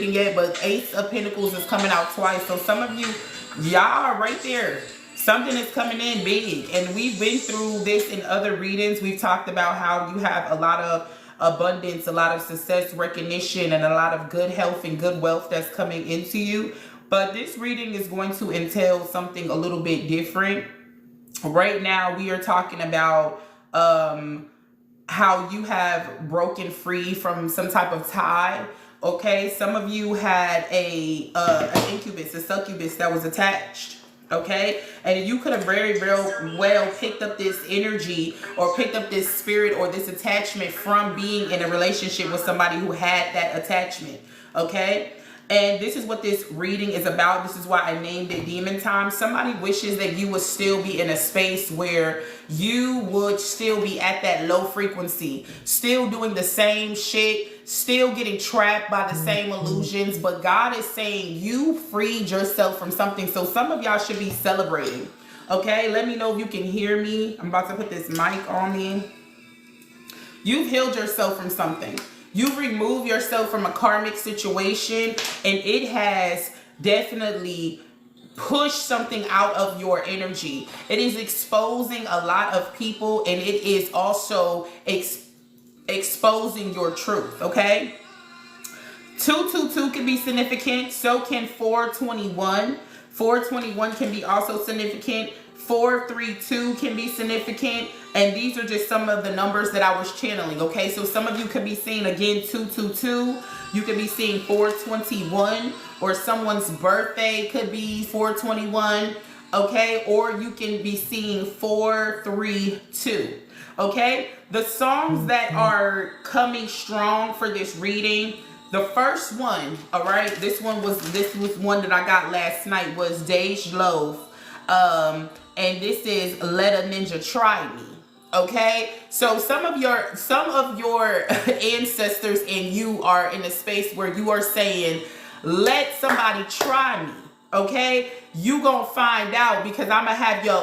yet, but Ace of Pentacles is coming out twice. So some of you, y'all are right there. Something is coming in big. And we've been through this in other readings. We've talked about how you have a lot of abundance, a lot of success, recognition, and a lot of good health and good wealth that's coming into you. But this reading is going to entail something a little bit different. Right now, we are talking about how you have broken free from some type of tie. Okay, some of you had an incubus, a succubus that was attached. Okay, and you could have very well picked up this energy or picked up this spirit or this attachment from being in a relationship with somebody who had that attachment. Okay, and this is what this reading is about. This is why I named it Demon Time. Somebody wishes that you would still be in a space where you would still be at that low frequency, still doing the same shit, still getting trapped by the same illusions. But God is saying you freed yourself from something. So some of y'all should be celebrating. Okay, let me know if you can hear me. I'm about to put this mic on me. You've healed yourself from something. You've removed yourself from a karmic situation, and it has definitely pushed something out of your energy. It is exposing a lot of people, and it is also exposing your truth, okay? 222 can be significant. So can 421. 421 can be also significant. 432 can be significant. And these are just some of the numbers that I was channeling, okay? So some of you could be seeing, again, 222. You could be seeing 421, or someone's birthday could be 421, okay? Or you can be seeing 432, okay? The songs that are coming strong for this reading, the first one, all right, this was one that I got last night, was Dej Loaf. And this is Let a Ninja Try Me. Okay, so some of your ancestors and you are in a space where you are saying, let somebody try me. Okay, you gonna find out, because I'm gonna have you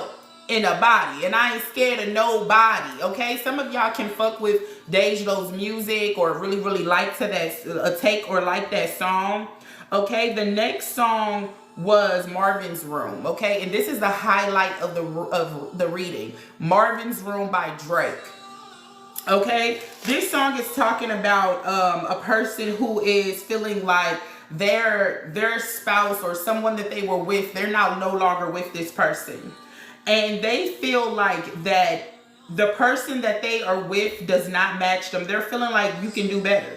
in a body, and I ain't scared of nobody. Okay, some of y'all can fuck with Dej Loaf's music, or really like to that take or like that song. Okay, the next song was Marvin's Room, okay? And this is the highlight of the reading. Marvin's Room by Drake. Okay? This song is talking about a person who is feeling like their spouse or someone that they were with, they're now no longer with this person. And they feel like that the person that they are with does not match them. They're feeling like you can do better.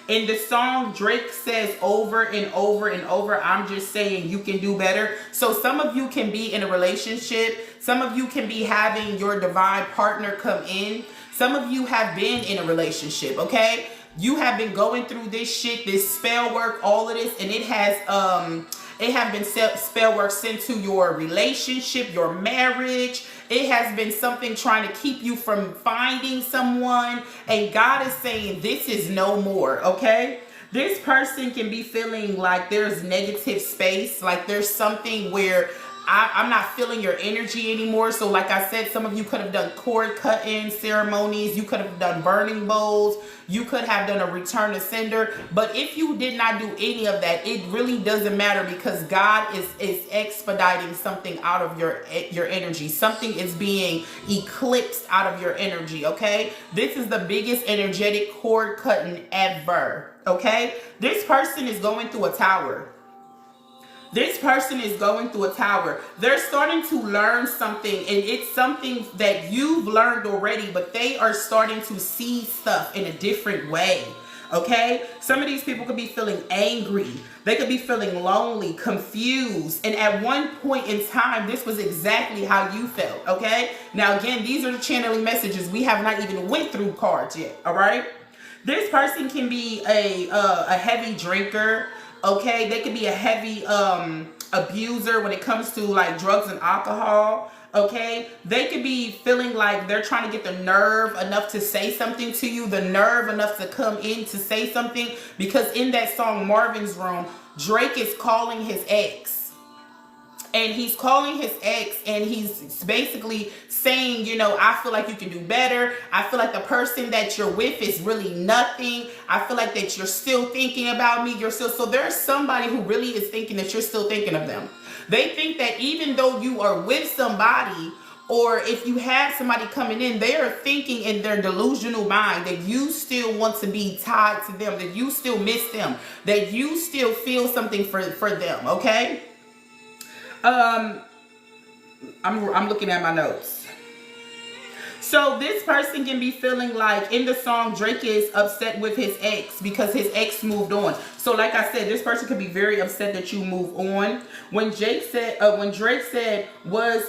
In the song, Drake says over and over and over, I'm just saying you can do better. So some of you can be in a relationship. Some of you can be having your divine partner come in. Some of you have been in a relationship, okay? You have been going through this shit, this spell work, all of this, and it have been spell work sent to your relationship, your marriage. It has been something trying to keep you from finding someone. And God is saying this is no more, okay? This person can be feeling like there's negative space, like there's something where I'm not feeling your energy anymore. So like I said, some of you could have done cord cutting ceremonies. You could have done burning bowls. You could have done a return to sender. But if you did not do any of that, it really doesn't matter, because God is expediting something out of your energy. Something is being eclipsed out of your energy, okay? This is the biggest energetic cord cutting ever, okay? This person is going through a tower. This person is going through a tower. They're starting to learn something, and it's something that you've learned already, but they are starting to see stuff in a different way, okay? Some of these people could be feeling angry. They could be feeling lonely, confused, and at one point in time, this was exactly how you felt, okay? Now, again, these are the channeling messages. We have not even went through cards yet, all right? This person can be a heavy drinker. Okay, they could be a heavy abuser when it comes to like drugs and alcohol. Okay, they could be feeling like they're trying to get the nerve enough to say something to you, the nerve enough to come in to say something, because in that song Marvin's Room, Drake is calling his ex. and he's calling his ex, and he's basically saying, you know, I feel like you can do better. I feel like the person that you're with is really nothing. I feel like that you're still thinking about me. You're still, so there's somebody who really is thinking that you're still thinking of them. They think that even though you are with somebody, or if you have somebody coming in, they are thinking in their delusional mind that you still want to be tied to them, that you still miss them, that you still feel something for them, okay? I'm looking at my notes. So this person can be feeling like, in the song, Drake is upset with his ex because his ex moved on. So like I said, this person could be very upset that you move on. When Drake said was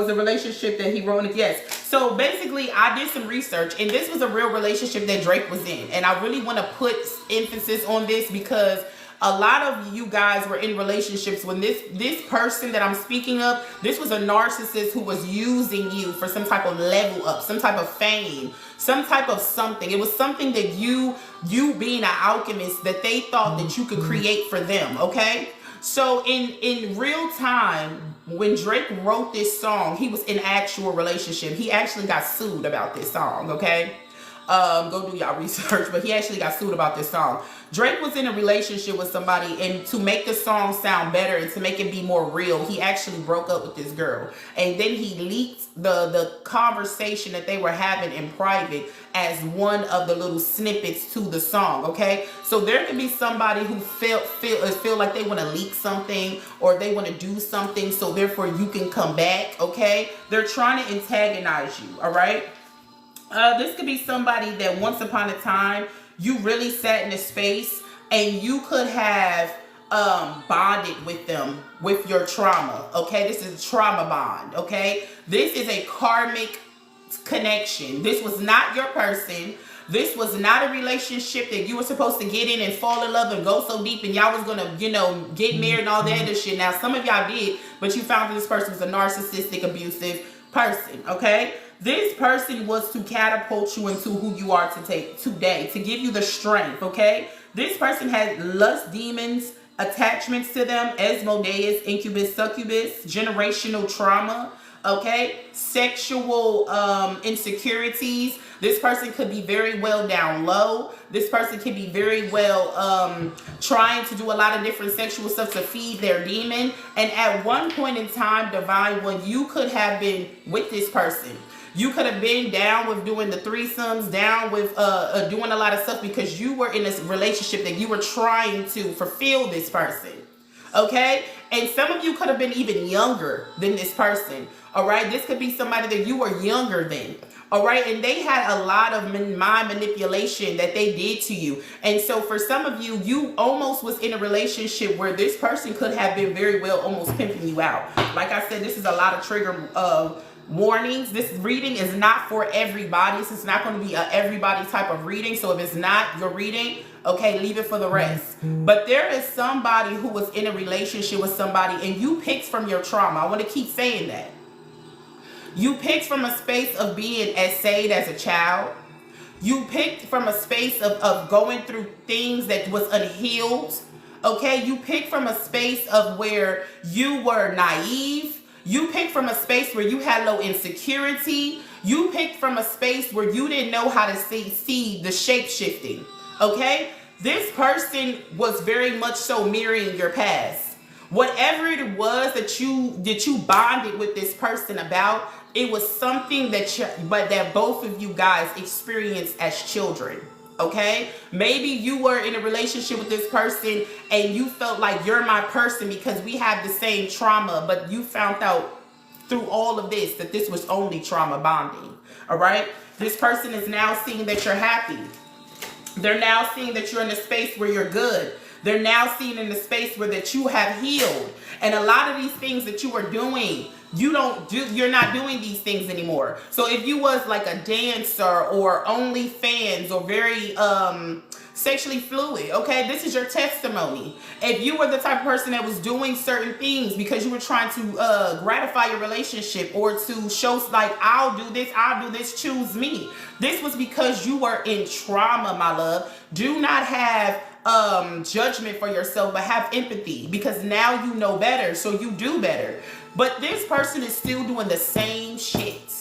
a relationship that he wrote in, yes. So basically, I did some research, and this was a real relationship that Drake was in. And I really want to put emphasis on this because a lot of you guys were in relationships when this person that I'm speaking of, this was a narcissist who was using you for some type of level up, some type of fame, some type of something. It was something that you being an alchemist, that they thought that you could create for them, okay? So in real time, when Drake wrote this song, he was in actual relationship. He actually got sued about this song, okay? Go do y'all research, but he actually got sued about this song. Drake was in a relationship with somebody, and to make the song sound better and to make it be more real, he actually broke up with this girl. And then he leaked the conversation that they were having in private as one of the little snippets to the song, okay? So there can be somebody who feel like they want to leak something, or they want to do something so therefore you can come back, okay? They're trying to antagonize you, all right? This could be somebody that once upon a time you really sat in a space and you could have bonded with them with your trauma, okay? This is a trauma bond, okay? This is a karmic connection. This was not your person. This was not a relationship that you were supposed to get in and fall in love and go so deep and y'all was gonna, you know, get married and all that other shit. Now, some of y'all did, but you found that this person was a narcissistic, abusive person, okay? This person was to catapult you into who you are today, to give you the strength, okay? This person had lust demons, attachments to them, Asmodeus, incubus, succubus, generational trauma, okay? Sexual insecurities. This person could be very well down low. This person could be very well trying to do a lot of different sexual stuff to feed their demon. And at one point in time, Divine One, you could have been with this person. You could have been down with doing the threesomes, down with doing a lot of stuff because you were in this relationship that you were trying to fulfill this person, okay? And some of you could have been even younger than this person, all right? This could be somebody that you were younger than, all right? And they had a lot of mind manipulation that they did to you. And so for some of you, you almost was in a relationship where this person could have been very well almost pimping you out. Like I said, this is a lot of trigger warnings. This reading is not for everybody. This is not going to be a everybody type of reading. So if it's not your reading, okay, leave it for the rest. But there is somebody who was in a relationship with somebody and you picked from your trauma. I want to keep saying that. You picked from a space of being essayed as a child. You picked from a space of going through things that was unhealed. Okay, you picked from a space of where you were naive. You picked from a space where you had low insecurity. You picked from a space where you didn't know how to see the shape shifting. Okay? This person was very much so mirroring your past. Whatever it was that you bonded with this person about, it was something that both of you guys experienced as children. Okay, maybe you were in a relationship with this person and you felt like you're my person because we have the same trauma, but you found out through all of this that this was only trauma bonding. All right, this person is now seeing that you're happy. They're now seeing that you're in a space where you're good. They're now seeing in the space where that you have healed. And a lot of these things that you are doing, you're not doing these things anymore. So if you was like a dancer or OnlyFans or very sexually fluid, okay, this is your testimony. If you were the type of person that was doing certain things because you were trying to gratify your relationship or to show like, I'll do this, choose me. This was because you were in trauma, my love. Do not have judgment for yourself, but have empathy, because now you know better, so you do better. But this person is still doing the same shit.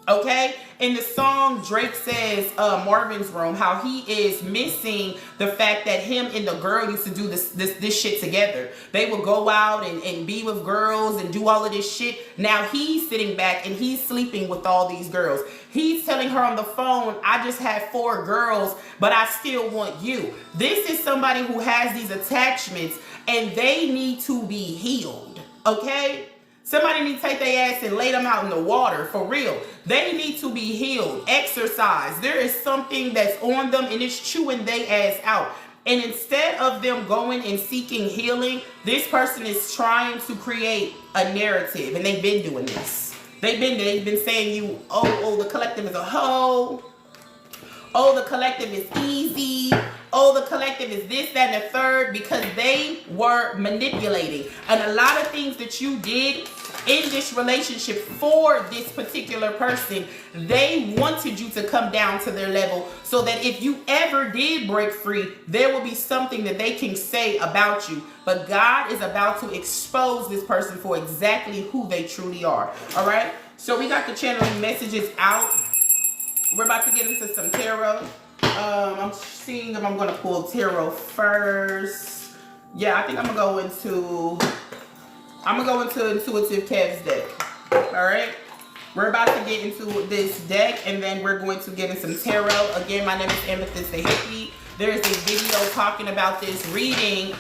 Okay, in the song, Drake says, Marvin's Room, how he is missing the fact that him and the girl used to do this shit together. They would go out and be with girls and do all of this shit. Now he's sitting back and he's sleeping with all these girls. He's telling her on the phone, I just had 4 girls, but I still want you. This is somebody who has these attachments and they need to be healed. Okay? Somebody need to take their ass and lay them out in the water, for real. They need to be healed, exercise. There is something that's on them and it's chewing their ass out. And instead of them going and seeking healing, this person is trying to create a narrative, and they've been doing this. They've been saying you, oh, the collective is a hoe. Oh, the collective is easy. Oh, the collective is this, that, and the third, because they were manipulating. And a lot of things that you did in this relationship for this particular person, they wanted you to come down to their level so that if you ever did break free, there will be something that they can say about you. But God is about to expose this person for exactly who they truly are. All right? So we got the channeling messages out. We're about to get into some tarot. I'm seeing if I'm going to pull tarot first. Yeah, I think I'm going to go into Intuitive Kev's deck. All right? We're about to get into this deck, and then we're going to get in some tarot. Again, my name is Amethyst the Hippie. There's a video talking about this reading.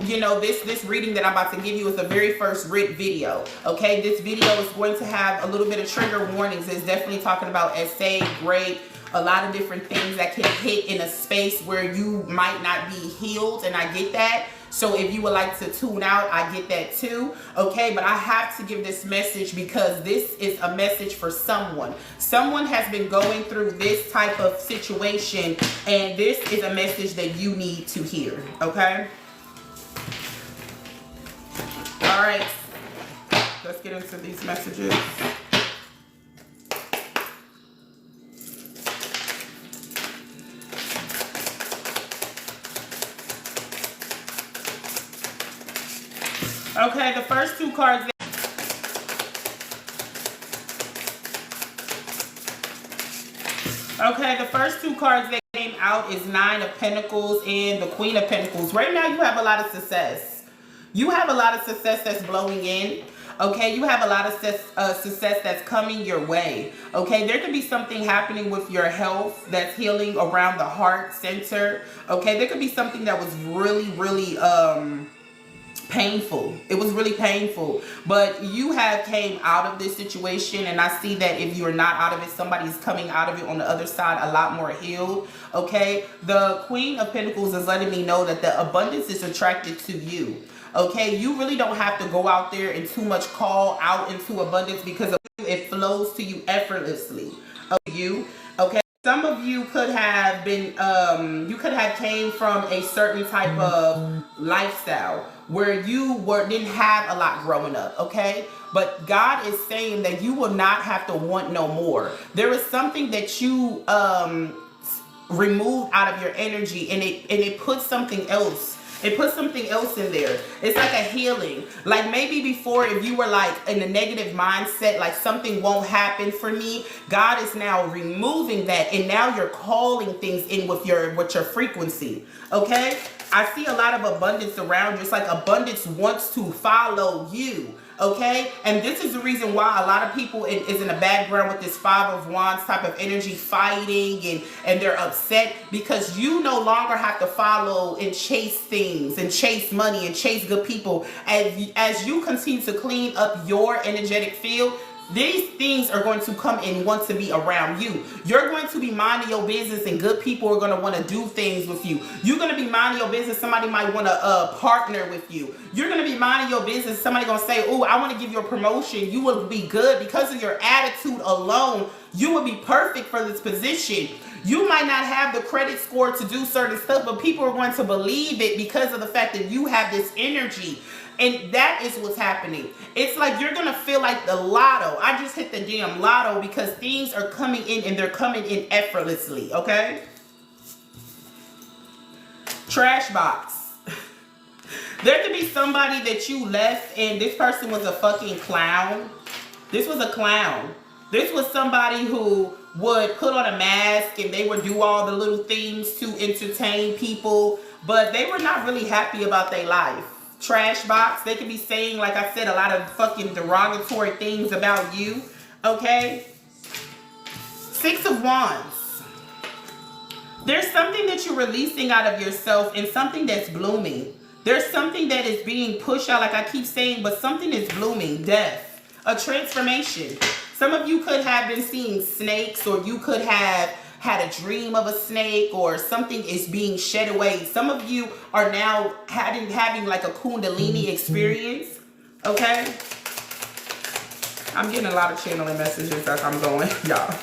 You know, this reading that I'm about to give you is the very first writ video. Okay, this video is going to have a little bit of trigger warnings. It's definitely talking about SA, rape, a lot of different things that can hit in a space where you might not be healed, and I get that. So if you would like to tune out, I get that too. Okay, but I have to give this message because this is a message for someone. Someone has been going through this type of situation, and this is a message that you need to hear. Okay. All right, let's get into these messages. Okay, the first 2 cards. Okay, the first 2 cards that came out is 9 of Pentacles and the Queen of Pentacles. Right now, you have a lot of success. You have a lot of success that's blowing in. Okay, you have a lot of success that's coming your way. Okay, there could be something happening with your health that's healing around the heart center. Okay, there could be something that was really, really painful. It was really painful, but you have came out of this situation, and I see that if you're not out of it, somebody's coming out of it on the other side a lot more healed. Okay, the Queen of Pentacles is letting me know that the abundance is attracted to you. Okay, you really don't have to go out there and too much call out into abundance, because it flows to you effortlessly. Okay, some of you could have been you could have came from a certain type of lifestyle where you didn't have a lot growing up. Okay, but God is saying that you will not have to want no more. There is something that you removed out of your energy, and it puts something else. It puts something else in there. It's like a healing. Like maybe before, if you were like in a negative mindset, like something won't happen for me, God is now removing that, and now you're calling things in with your frequency. Okay, I see a lot of abundance around you. It's like abundance wants to follow you. Okay, and this is the reason why a lot of people is in the background with this 5 of Wands type of energy, fighting and they're upset because you no longer have to follow and chase things and chase money and chase good people. As you continue to clean up your energetic field, these things are going to come and want to be around you. You're going to be minding your business, and good people are going to want to do things with you. You're going to be minding your business. Somebody might want to partner with you. You're going to be minding your business. Somebody going to say, oh, I want to give you a promotion. You will be good because of your attitude alone. You will be perfect for this position. You might not have the credit score to do certain stuff, but people are going to believe it because of the fact that you have this energy. And that is what's happening. It's like you're going to feel like the lotto. I just hit the damn lotto because things are coming in, and they're coming in effortlessly, okay? Trash box. There could be somebody that you left and this person was a fucking clown. This was a clown. This was somebody who would put on a mask and they would do all the little things to entertain people, but they were not really happy about their life. Trash box. They could be saying, like I said, a lot of fucking derogatory things about you. Okay? Six of Wands. There's something that you're releasing out of yourself and something that's blooming. There's something that is being pushed out, like I keep saying, but something is blooming. Death. A transformation. Some of you could have been seeing snakes, or you could have had a dream of a snake, or something is being shed away. Some of you are now having like a Kundalini experience. Okay? I'm getting a lot of channeling messages as I'm going, y'all.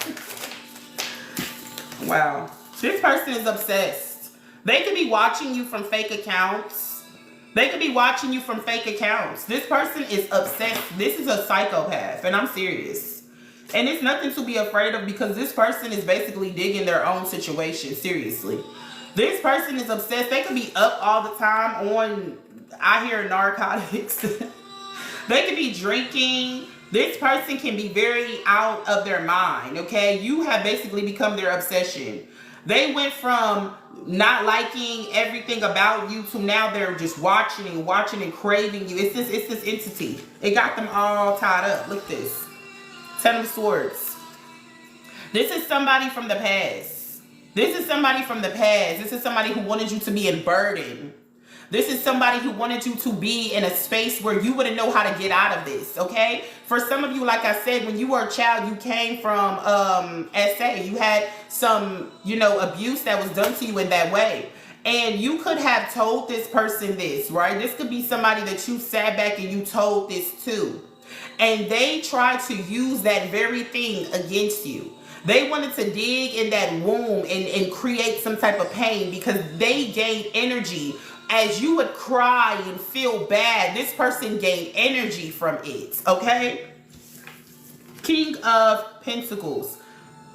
Wow. This person is obsessed. They could be watching you from fake accounts. They could be watching you from fake accounts. This person is obsessed. This is a psychopath, and I'm serious. And it's nothing to be afraid of, because this person is basically digging their own situation, seriously. This person is obsessed. They could be up all the time on, I hear, narcotics. They could be drinking. This person can be very out of their mind, okay? You have basically become their obsession. They went from not liking everything about you to now they're just watching and craving you. It's this entity. It got them all tied up. Look at this. Ten of Swords. This is somebody from the past. This is somebody from the past. This is somebody who wanted you to be in burden. This is somebody who wanted you to be in a space where you wouldn't know how to get out of this, okay? For some of you, like I said, when you were a child, you came from SA. You had some, abuse that was done to you in that way. And you could have told this person this, right? This could be somebody that you sat back and you told this to. And they tried to use that very thing against you. They wanted to dig in that womb and create some type of pain, because they gained energy. As you would cry and feel bad, this person gained energy from it, okay? King of Pentacles.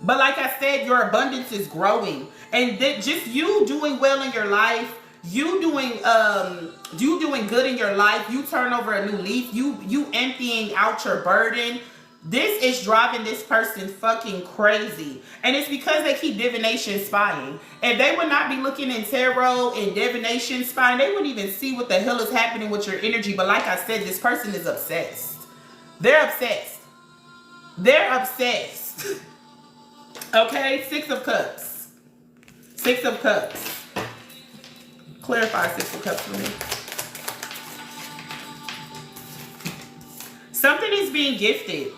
But like I said, your abundance is growing. And that just you doing well in your life, you doing good in your life, you turn over a new leaf, you emptying out your burden. This is driving this person fucking crazy. And it's because they keep divination spying. If they would not be looking in tarot and divination spying, they wouldn't even see what the hell is happening with your energy. But like I said, this person is obsessed. They're obsessed. They're obsessed. Okay, Six of Cups. Six of Cups. Clarify Six of Cups for me. Something is being gifted.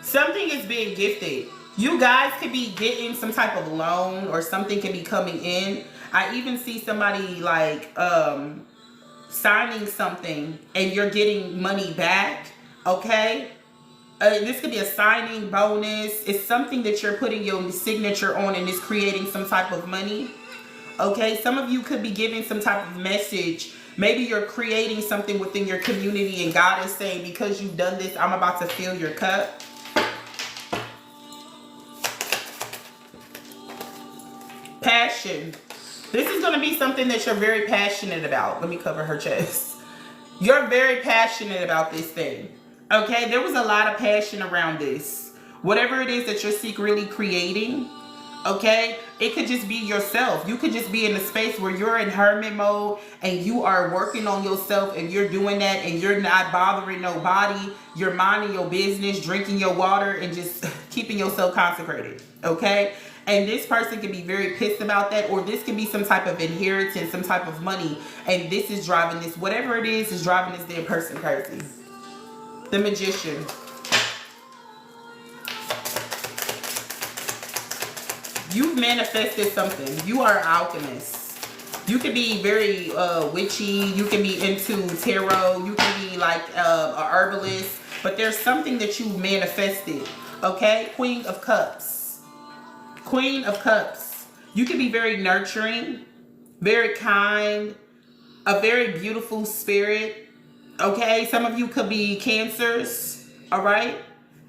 Something is being gifted. You guys could be getting some type of loan, or something could be coming in. I even see somebody like signing something and you're getting money back, okay? This could be a signing bonus. It's something that you're putting your signature on and it's creating some type of money, okay? Some of you could be giving some type of message. Maybe you're creating something within your community and God is saying, because you've done this, I'm about to fill your cup. Passion. This is going to be something that you're very passionate about. Let me cover her chest. You're very passionate about this thing. Okay, there was a lot of passion around this. Whatever it is that you're secretly creating, okay, it could just be yourself. You could just be in a space where you're in hermit mode and you are working on yourself and you're doing that and you're not bothering nobody. You're minding your business, drinking your water, and just keeping yourself consecrated, okay? And this person can be very pissed about that, or this can be some type of inheritance, some type of money, and this is driving this, whatever it is driving this damn person crazy. The Magician. You've manifested something. You are an alchemist. You can be very witchy. You can be into tarot. You can be like a herbalist. But there's something that you manifested. Okay? Queen of Cups. Queen of Cups. You can be very nurturing, very kind, a very beautiful spirit. Okay? Some of you could be Cancers. All right?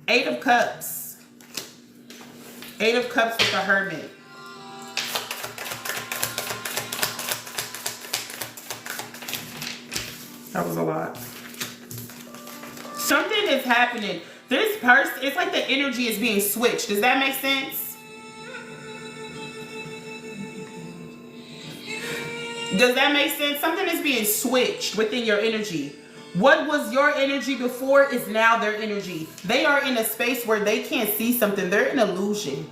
Eight of Cups. Eight of Cups with the Hermit. That was a lot. Something is happening. This person, it's like the energy is being switched. Does that make sense? Does that make sense? Something is being switched within your energy. What was your energy before is now their energy. They are in a space where they can't see something. They're in illusion.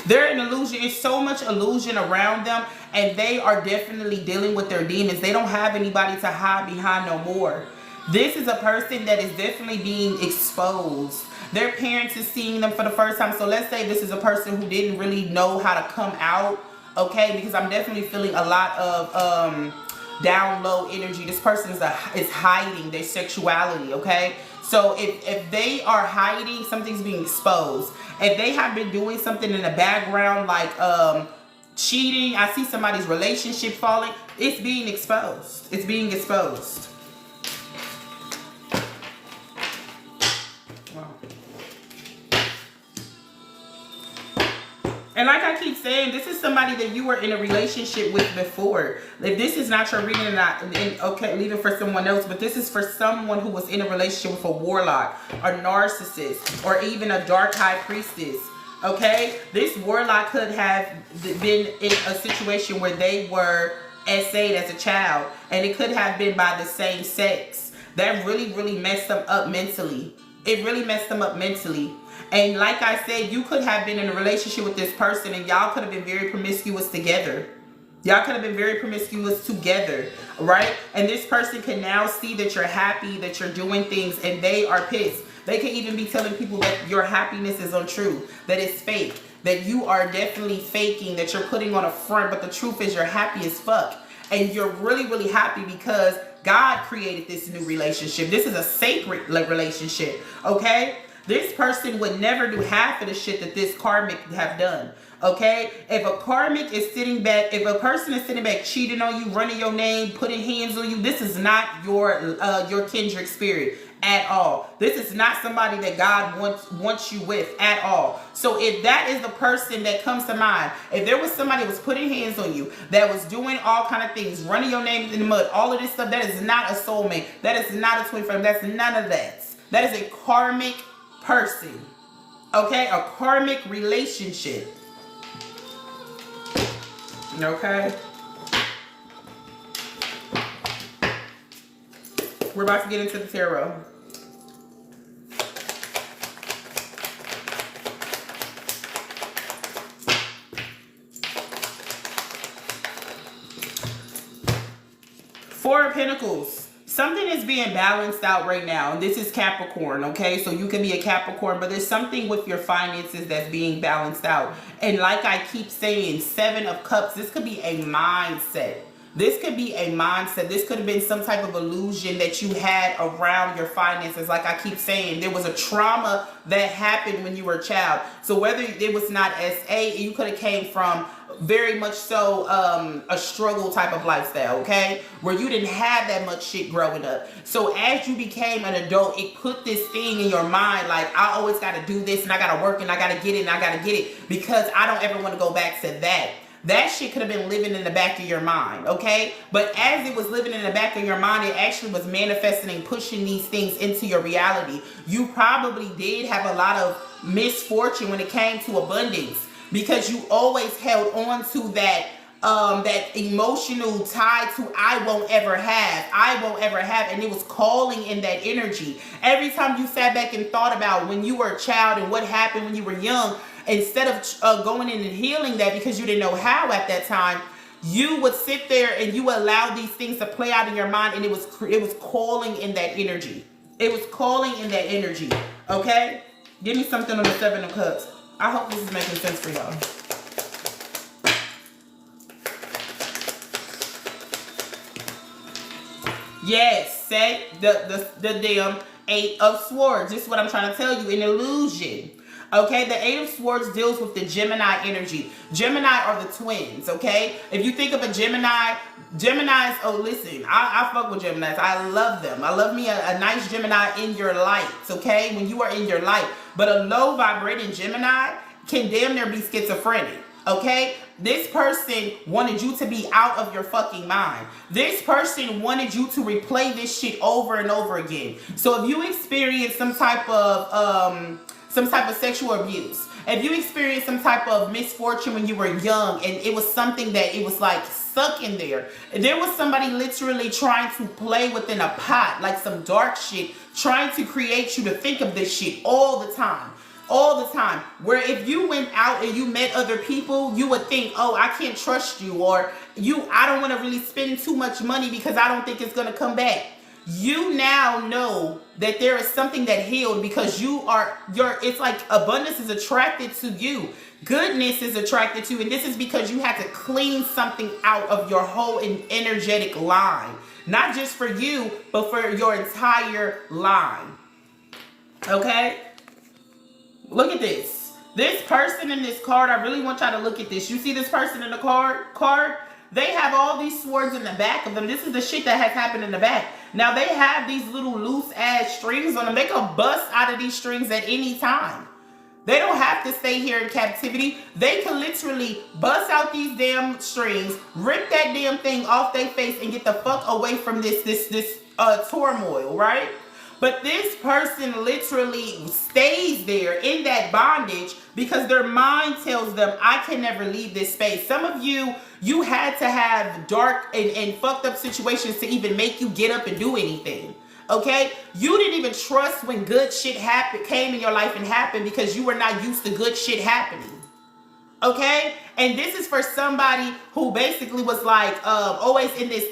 They're in illusion. It's so much illusion around them, and they are definitely dealing with their demons. They don't have anybody to hide behind no more. This is a person that is definitely being exposed. Their parents is seeing them for the first time. So let's say this is a person who didn't really know how to come out, okay? Because I'm definitely feeling a lot of down low energy. This person is hiding their sexuality, okay? So if they are hiding, something's being exposed. If they have been doing something in the background like cheating, I see somebody's relationship falling, it's being exposed. It's being exposed. And like I keep saying, this is somebody that you were in a relationship with before. If this is not your reading, okay, leave it for someone else. But this is for someone who was in a relationship with a warlock, a narcissist, or even a dark high priestess. Okay? This warlock could have been in a situation where they were SA'd as a child. And it could have been by the same sex. That really, really messed them up mentally. It really messed them up mentally. And like I said, you could have been in a relationship with this person and y'all could have been very promiscuous together. Y'all could have been very promiscuous together, right? And this person can now see that you're happy, that you're doing things, and they are pissed. They can even be telling people that your happiness is untrue, that it's fake, that you are definitely faking, that you're putting on a front, but the truth is you're happy as fuck. And you're really, really happy because God created this new relationship. This is a sacred relationship, okay? This person would never do half of the shit that this karmic have done. Okay? If a karmic is sitting back, if a person is sitting back cheating on you, running your name, putting hands on you, this is not your kindred spirit at all. This is not somebody that God wants you with at all. So if that is the person that comes to mind, if there was somebody that was putting hands on you, that was doing all kind of things, running your name in the mud, all of this stuff, that is not a soulmate. That is not a twin flame. That's none of that. That is a karmic person, okay? A karmic relationship, okay? We're about to get into the tarot. Four of Pentacles. Something is being balanced out right now. And this is Capricorn, okay? So you can be a Capricorn, but there's something with your finances that's being balanced out. And like I keep saying, Seven of Cups, this could be a mindset. This could be a mindset. This could have been some type of illusion that you had around your finances. Like I keep saying, there was a trauma that happened when you were a child. So whether it was not SA, you could have came from very much so a struggle type of lifestyle, okay? Where you didn't have that much shit growing up. So as you became an adult, it put this thing in your mind like, I always got to do this and I got to work and I got to get it and I got to get it because I don't ever want to go back to that. That shit could have been living in the back of your mind, okay? But as it was living in the back of your mind, it actually was manifesting and pushing these things into your reality. You probably did have a lot of misfortune when it came to abundance because you always held on to that emotional tie to I won't ever have, and it was calling in that energy. Every time you sat back and thought about when you were a child and what happened when you were young, instead of going in and healing that because you didn't know how at that time, you would sit there and you allow these things to play out in your mind, and it was calling in that energy. It was calling in that energy, okay? Give me something on the Seven of Cups. I hope this is making sense for y'all. Yes, say the damn Eight of Swords. This is what I'm trying to tell you, an illusion. Okay, the Eight of Swords deals with the Gemini energy. Gemini are the twins, okay? If you think of a Geminis, oh, listen, I fuck with Geminis. I love them. I love me a nice Gemini in your light, okay? When you are in your light. But a low vibrating Gemini can damn near be schizophrenic, okay? This person wanted you to be out of your fucking mind. This person wanted you to replay this shit over and over again. So if you experience some type of sexual abuse, if you experienced some type of misfortune when you were young and it was something that it was like stuck in there was somebody literally trying to play within a pot, like some dark shit, trying to create you to think of this shit all the time. All the time. Where if you went out and you met other people, you would think, oh, I can't trust you, or I don't want to really spend too much money because I don't think it's going to come back. You now know that there is something that healed because it's like abundance is attracted to you. Goodness is attracted to you. And this is because you had to clean something out of your whole energetic line. Not just for you, but for your entire line. Okay? Look at this. This person in this card, I really want y'all to look at this. You see this person in the card? They have all these swords in the back of them. This is the shit that has happened in the back. Now they have these little loose ass strings on them. They can bust out of these strings at any time. They don't have to stay here in captivity. They can literally bust out these damn strings, rip that damn thing off their face and get the fuck away from this turmoil, right? But this person literally stays there in that bondage because their mind tells them, I can never leave this space. Some of you had to have dark and fucked up situations to even make you get up and do anything. Okay? You didn't even trust when good shit came in your life and happened because you were not used to good shit happening. Okay? And this is for somebody who basically was like always in this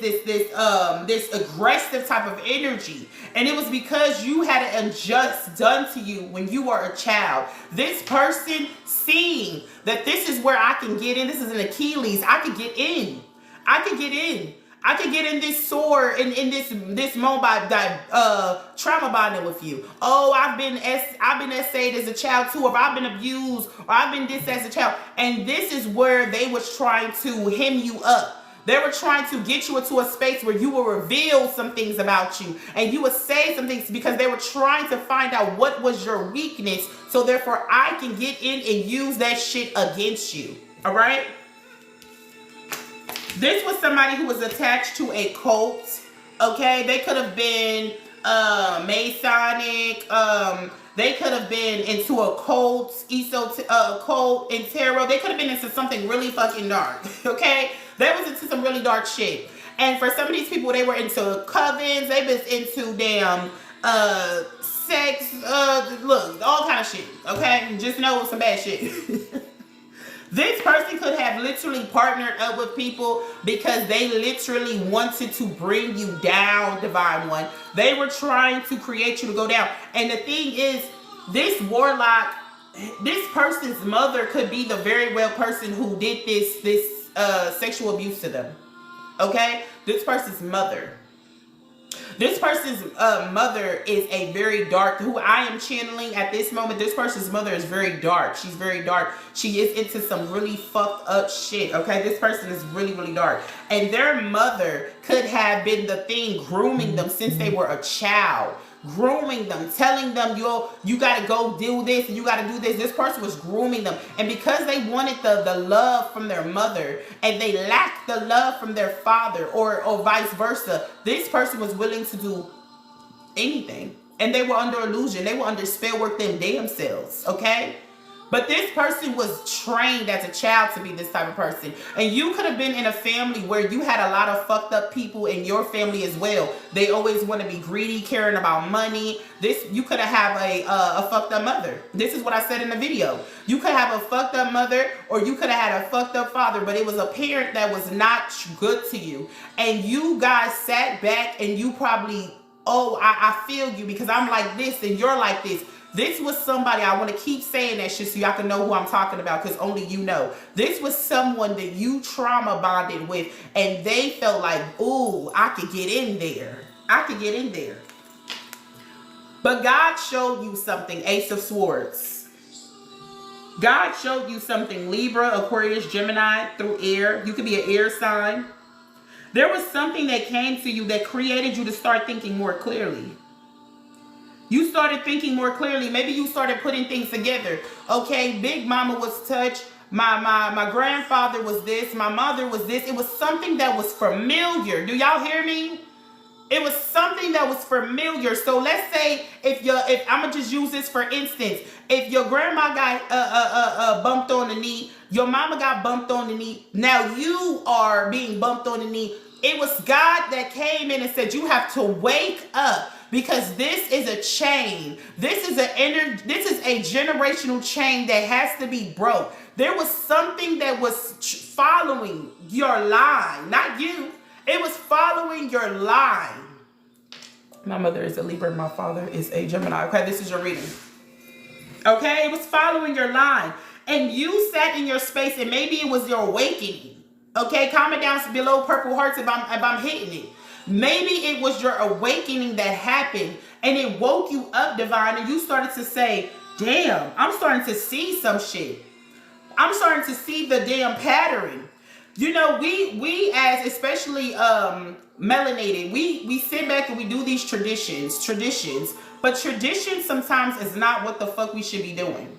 aggressive type of energy. And it was because you had an unjust done to you when you were a child. This person seeing that this is where I can get in. This is an Achilles. I could get in. I could get in. I could get in this sword, in this mobile trauma bonding with you. Oh, I've been essayed as a child too, or I've been abused, or I've been this as a child. And this is where they was trying to hem you up. They were trying to get you into a space where you will reveal some things about you, and you would say some things because they were trying to find out what was your weakness, so therefore I can get in and use that shit against you. All right? This was somebody who was attached to a cult, okay? They could have been Masonic. They could have been into a cult, cult and tarot. They could have been into something really fucking dark, okay? They was into some really dark shit. And for some of these people, they were into covens. They was into damn sex, look, all kind of shit, okay? Just know it's some bad shit. This person could have literally partnered up with people because they literally wanted to bring you down, Divine One. They were trying to create you to go down. And the thing is, this warlock, this person's mother could be the very well person who did this sexual abuse to them. Okay? This person's mother. This person's mother is a very dark, who I am channeling at this moment. This person's mother is very dark. She's very dark. She is into some really fucked up shit, okay? This person is really, really dark. And their mother could have been the thing grooming them since they were a child. Grooming them, telling them, you gotta go do this and you gotta do this. This person was grooming them. And because they wanted the love from their mother and they lacked the love from their father or vice versa, this person was willing to do anything. And they were under illusion. They were under spell work them damn selves, okay? But this person was trained as a child to be this type of person. And you could have been in a family where you had a lot of fucked up people in your family as well. They always want to be greedy, caring about money. You could have a fucked up mother. This is what I said in the video. You could have a fucked up mother, or you could have had a fucked up father, but it was a parent that was not good to you. And you guys sat back and you probably, I feel you because I'm like this and you're like this. This was somebody, I want to keep saying that shit so y'all can know who I'm talking about because only you know. This was someone that you trauma bonded with and they felt like, ooh, I could get in there. I could get in there. But God showed you something, Ace of Swords. God showed you something, Libra, Aquarius, Gemini, through air. You could be an air sign. There was something that came to you that created you to start thinking more clearly. You started thinking more clearly. Maybe you started putting things together. Okay, Big Mama was touched. My grandfather was this, my mother was this. It was something that was familiar. Do y'all hear me? It was something that was familiar. So let's say if I'm gonna just use this for instance, if your grandma got bumped on the knee, your mama got bumped on the knee. Now you are being bumped on the knee. It was God that came in and said you have to wake up because this is a chain. This is a generational chain that has to be broke. There was something that was following your line, not you. It was following your line. My mother is a Libra. My father is a Gemini. Okay, this is your reading. Okay, it was following your line. And you sat in your space and maybe it was your awakening. Okay, comment down below purple hearts if I'm hitting it. Maybe it was your awakening that happened and it woke you up, divine, and you started to say, damn, I'm starting to see some shit. I'm starting to see the damn pattern. You know, we as especially melanated, we sit back and we do these traditions, but tradition sometimes is not what the fuck we should be doing.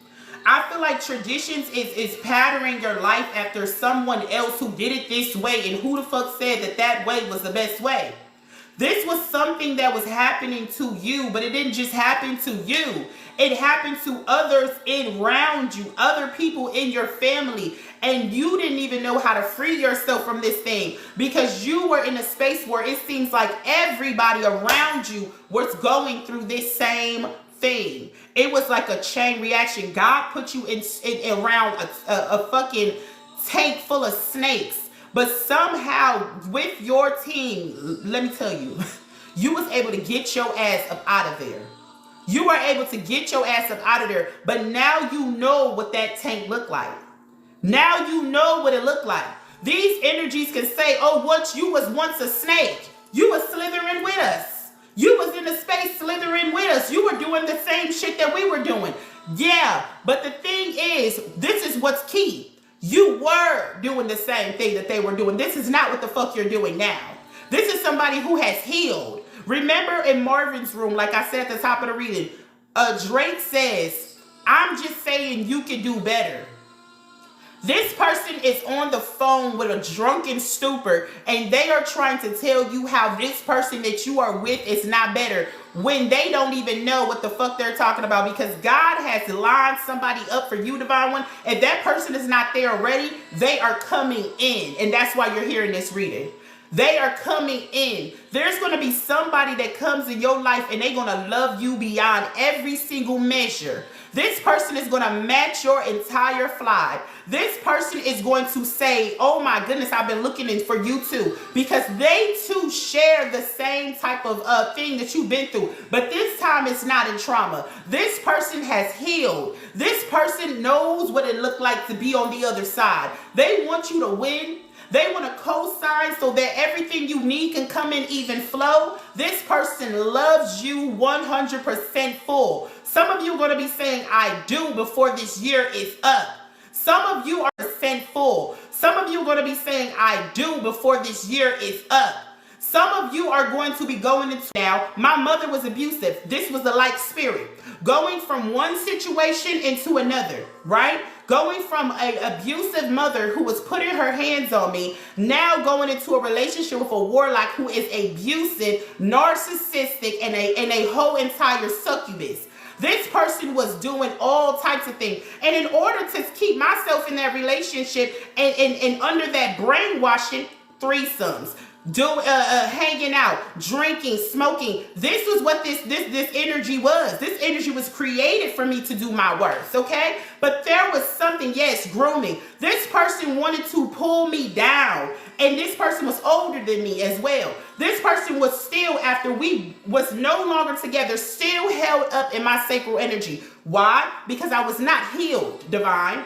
I feel like traditions is patterning your life after someone else who did it this way, and who the fuck said that way was the best way. This was something that was happening to you, but it didn't just happen to you. It happened to others around you, other people in your family, and you didn't even know how to free yourself from this thing because you were in a space where it seems like everybody around you was going through this same thing. It was like a chain reaction. God put you in around a fucking tank full of snakes. But somehow with your team, let me tell you, you was able to get your ass up out of there. You were able to get your ass up out of there. But now you know what that tank looked like. Now you know what it looked like. These energies can say, oh, you was once a snake. You was slithering with us. You was in the space slithering with us. You were doing the same shit that we were doing. Yeah, but the thing is, this is what's key. You were doing the same thing that they were doing. This is not what the fuck you're doing now. This is somebody who has healed. Remember in Marvin's room, like I said at the top of the reading, Drake says, I'm just saying you can do better. This person is on the phone with a drunken stupor and they are trying to tell you how this person that you are with is not better when they don't even know what the fuck they're talking about, because God has lined somebody up for you, divine one. If that person is not there already, they are coming in, and that's why you're hearing this reading. They are coming in. There's going to be somebody that comes in your life and they're going to love you beyond every single measure. This person is going to match your entire fly. This person is going to say, oh my goodness, I've been looking in for you too. Because they too share the same type of thing that you've been through. But this time it's not in trauma. This person has healed. This person knows what it looked like to be on the other side. They want you to win. They want to co-sign so that everything you need can come in even flow. This person loves you 100% full. Some of you are going to be saying, I do, before this year is up. Some of you are percent full. Some of you are going to be saying, I do, before this year is up. Some of you are going to be going into, now, my mother was abusive. This was the like spirit. Going from one situation into another, right? Going from an abusive mother who was putting her hands on me, now going into a relationship with a warlock who is abusive, narcissistic, and a whole entire succubus. This person was doing all types of things. And in order to keep myself in that relationship and under that brainwashing, threesomes, hanging out, drinking, smoking. This was what this energy was. This energy was created for me to do my worst, okay? But there was something, yes, grooming. This person wanted to pull me down, and this person was older than me as well. This person was still, after we was no longer together, still held up in my sacral energy. Why? Because I was not healed, divine.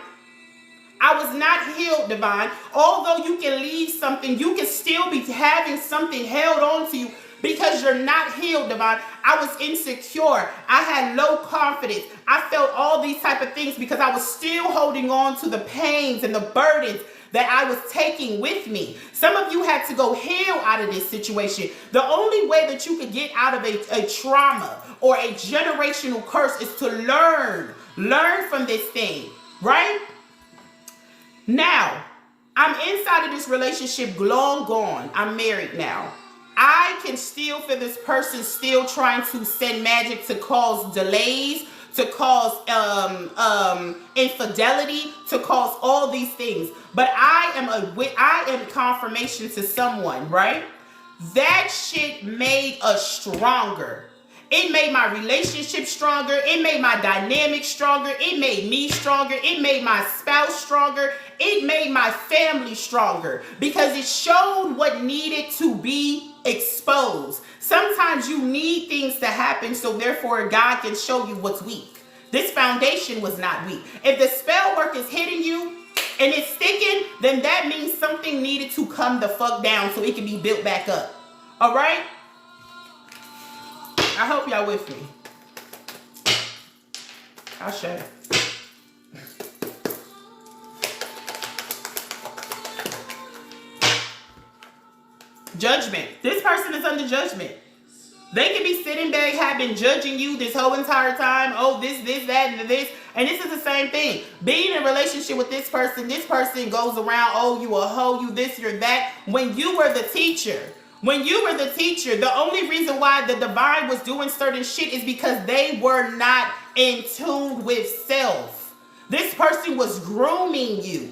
I was not healed, divine. Although you can leave something, you can still be having something held on to you because you're not healed, divine. I was insecure. I had low confidence. I felt all these type of things because I was still holding on to the pains and the burdens that I was taking with me. Some of you had to go heal out of this situation. The only way that you could get out of a trauma or a generational curse is to learn from this thing, right? Now, I'm inside of this relationship, long gone. I'm married now. I can still feel this person still trying to send magic to cause delays, to cause infidelity, to cause all these things. But I am confirmation to someone, right? That shit made us stronger. It made my relationship stronger. It made my dynamic stronger. It made me stronger. It made my spouse stronger. It made my family stronger because it showed what needed to be exposed. Sometimes you need things to happen so therefore God can show you what's weak. This foundation was not weak. If the spell work is hitting you and it's sticking, then that means something needed to come the fuck down so it can be built back up. All right? I hope y'all with me. I'll show you. Judgment. This person is under judgment. They could be sitting back, have been judging you this whole entire time. Oh, this, that, and this. And this is the same thing. Being in a relationship with this person goes around, oh, you a hoe, you this, you're that. When you were the teacher, the only reason why the divine was doing certain shit is because they were not in tune with self. This person was grooming you,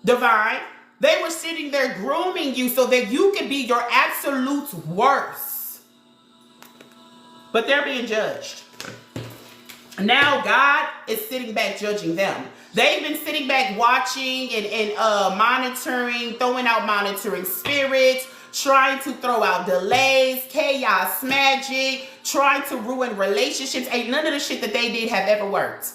divine. They were sitting there grooming you so that you could be your absolute worst. But they're being judged. Now God is sitting back judging them. They've been sitting back watching and monitoring, throwing out monitoring spirits, trying to throw out delays, chaos, magic, trying to ruin relationships. Ain't none of the shit that they did have ever worked.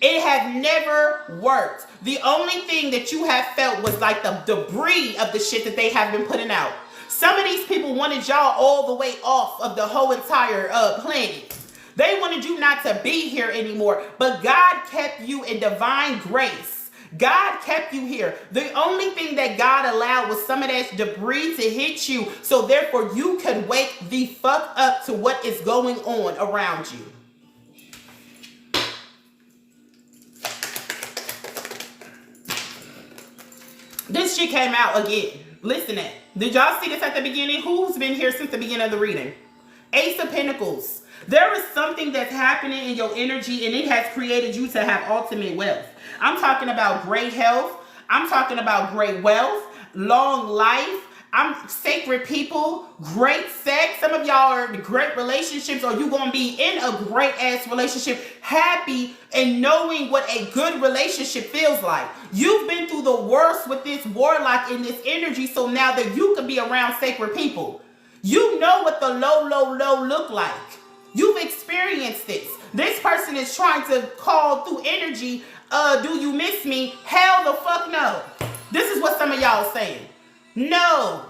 It had never worked. The only thing that you have felt was like the debris of the shit that they have been putting out. Some of these people wanted y'all all the way off of the whole entire planet. They wanted you not to be here anymore. But God kept you in divine grace. God kept you here. The only thing that God allowed was some of that debris to hit you. So therefore you could wake the fuck up to what is going on around you. This shit came out again. Listen it. Did y'all see this at the beginning? Who's been here since the beginning of the reading? Ace of Pentacles. There is something that's happening in your energy and it has created you to have ultimate wealth. I'm talking about great health. I'm talking about great wealth, long life. I'm sacred people, great sex. Some of y'all are in great relationships or you're going to be in a great ass relationship, happy and knowing what a good relationship feels like. You've been through the worst with this warlock in this energy, so now that you can be around sacred people. You know what the low look like. You've experienced this. This person is trying to call through energy, do you miss me? Hell the fuck no. This is what some of y'all are saying. No.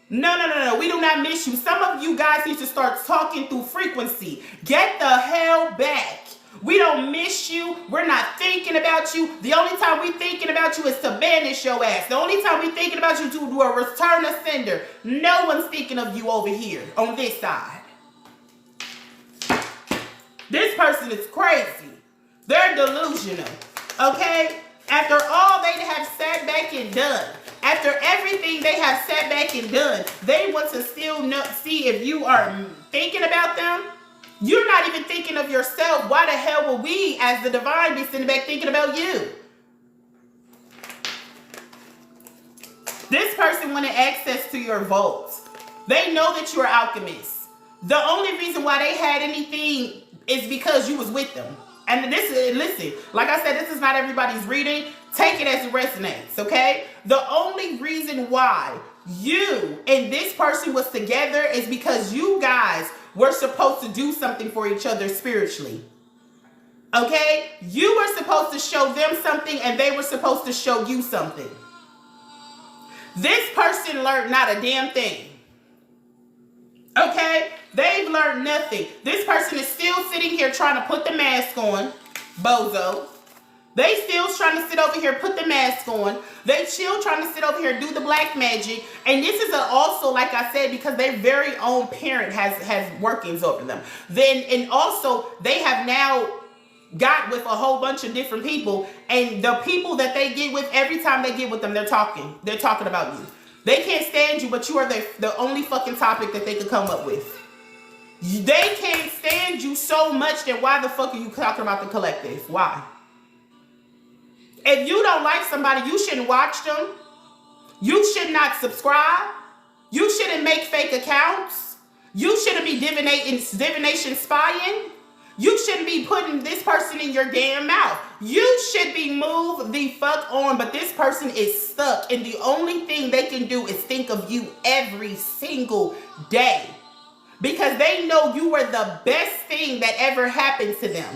We do not miss you. Some of you guys need to start talking through frequency. Get the hell back. We don't miss you. We're not thinking about you. The only time we thinking about you is to banish your ass. The only time we thinking about you to do a return of sender. No one's thinking of you over here on this side. This person is crazy. They're delusional. Okay? After all they have sat back and done, after everything they have sat back and done, they want to still see if you are thinking about them. You're not even thinking of yourself. Why the hell will we, as the divine, be sitting back thinking about you? This person wanted access to your vault. They know that you're alchemists. The only reason why they had anything is because you was with them. And this is, listen, like I said, this is not everybody's reading. Take it as it resonates, okay? The only reason why you and this person was together is because you guys were supposed to do something for each other spiritually. Okay? You were supposed to show them something and they were supposed to show you something. This person learned not a damn thing. Okay? They've learned nothing. This person is still sitting here trying to put the mask on. Bozo. They still trying to sit over here, put the mask on. They still trying to sit over here, do the black magic. And this is also, like I said, because their very own parent has workings over them. And also, they have now got with a whole bunch of different people, and the people that they get with, every time they get with them, they're talking about you. They can't stand you, but you are the only fucking topic that they could come up with. They can't stand you so much, then why the fuck are you talking about the collective? Why? If you don't like somebody, you shouldn't watch them. You should not subscribe. You shouldn't make fake accounts. You shouldn't be divination spying. You shouldn't be putting this person in your damn mouth. You should be moved the fuck on, but this person is stuck, and the only thing they can do is think of you every single day, because they know you were the best thing that ever happened to them.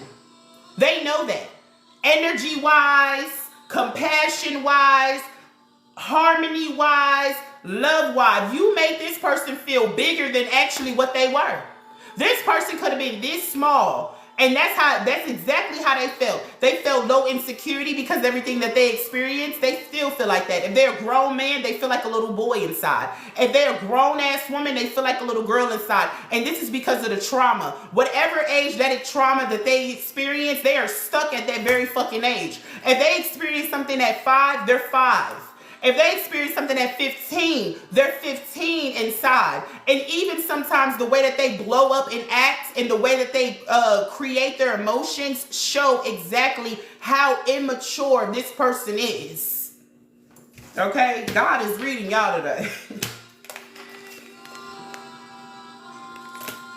They know that. Energy-wise, compassion-wise, harmony-wise, love-wise. You made this person feel bigger than actually what they were. This person could have been this small, and that's exactly how they felt. They felt low insecurity because everything that they experienced, they still feel like that. If they're a grown man, they feel like a little boy inside. If they're a grown-ass woman, they feel like a little girl inside. And this is because of the trauma. Whatever age that trauma that they experience, they are stuck at that very fucking age. If they experience something at 5, they're 5. If they experience something at 15, they're 15 inside. And even sometimes the way that they blow up and act and the way that they create their emotions show exactly how immature this person is. Okay? God is reading y'all today.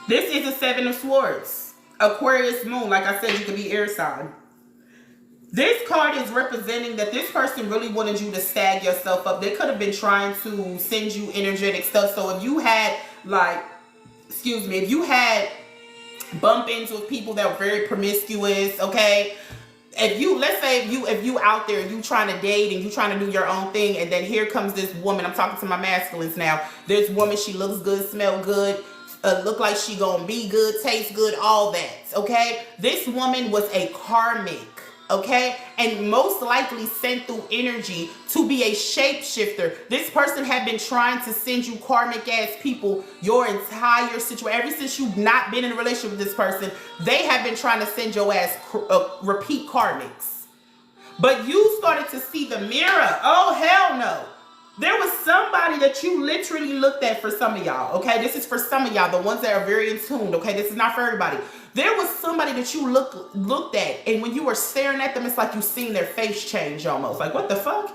This is a 7 of Swords. Aquarius moon. Like I said, you could be air sign. This card is representing that this person really wanted you to stag yourself up. They could have been trying to send you energetic stuff. So if you had if you had bump-ins with people that were very promiscuous, okay? If you out there, you trying to date and you trying to do your own thing, and then here comes this woman. I'm talking to my masculines now. This woman, she looks good, smell good, look like she gonna be good, taste good, all that, okay? This woman was a karmic. Okay, and most likely sent through energy to be a shapeshifter. This person had been trying to send you karmic ass people your entire situation. Ever since you've not been in a relationship with this person, they have been trying to send your ass repeat karmics. But you started to see the mirror. Oh, hell no. There was somebody that you literally looked at for some of y'all. Okay, this is for some of y'all, the ones that are very in tune. Okay, this is not for everybody. There was somebody that you looked at, and when you were staring at them, it's like you seen their face change almost. Like, what the fuck?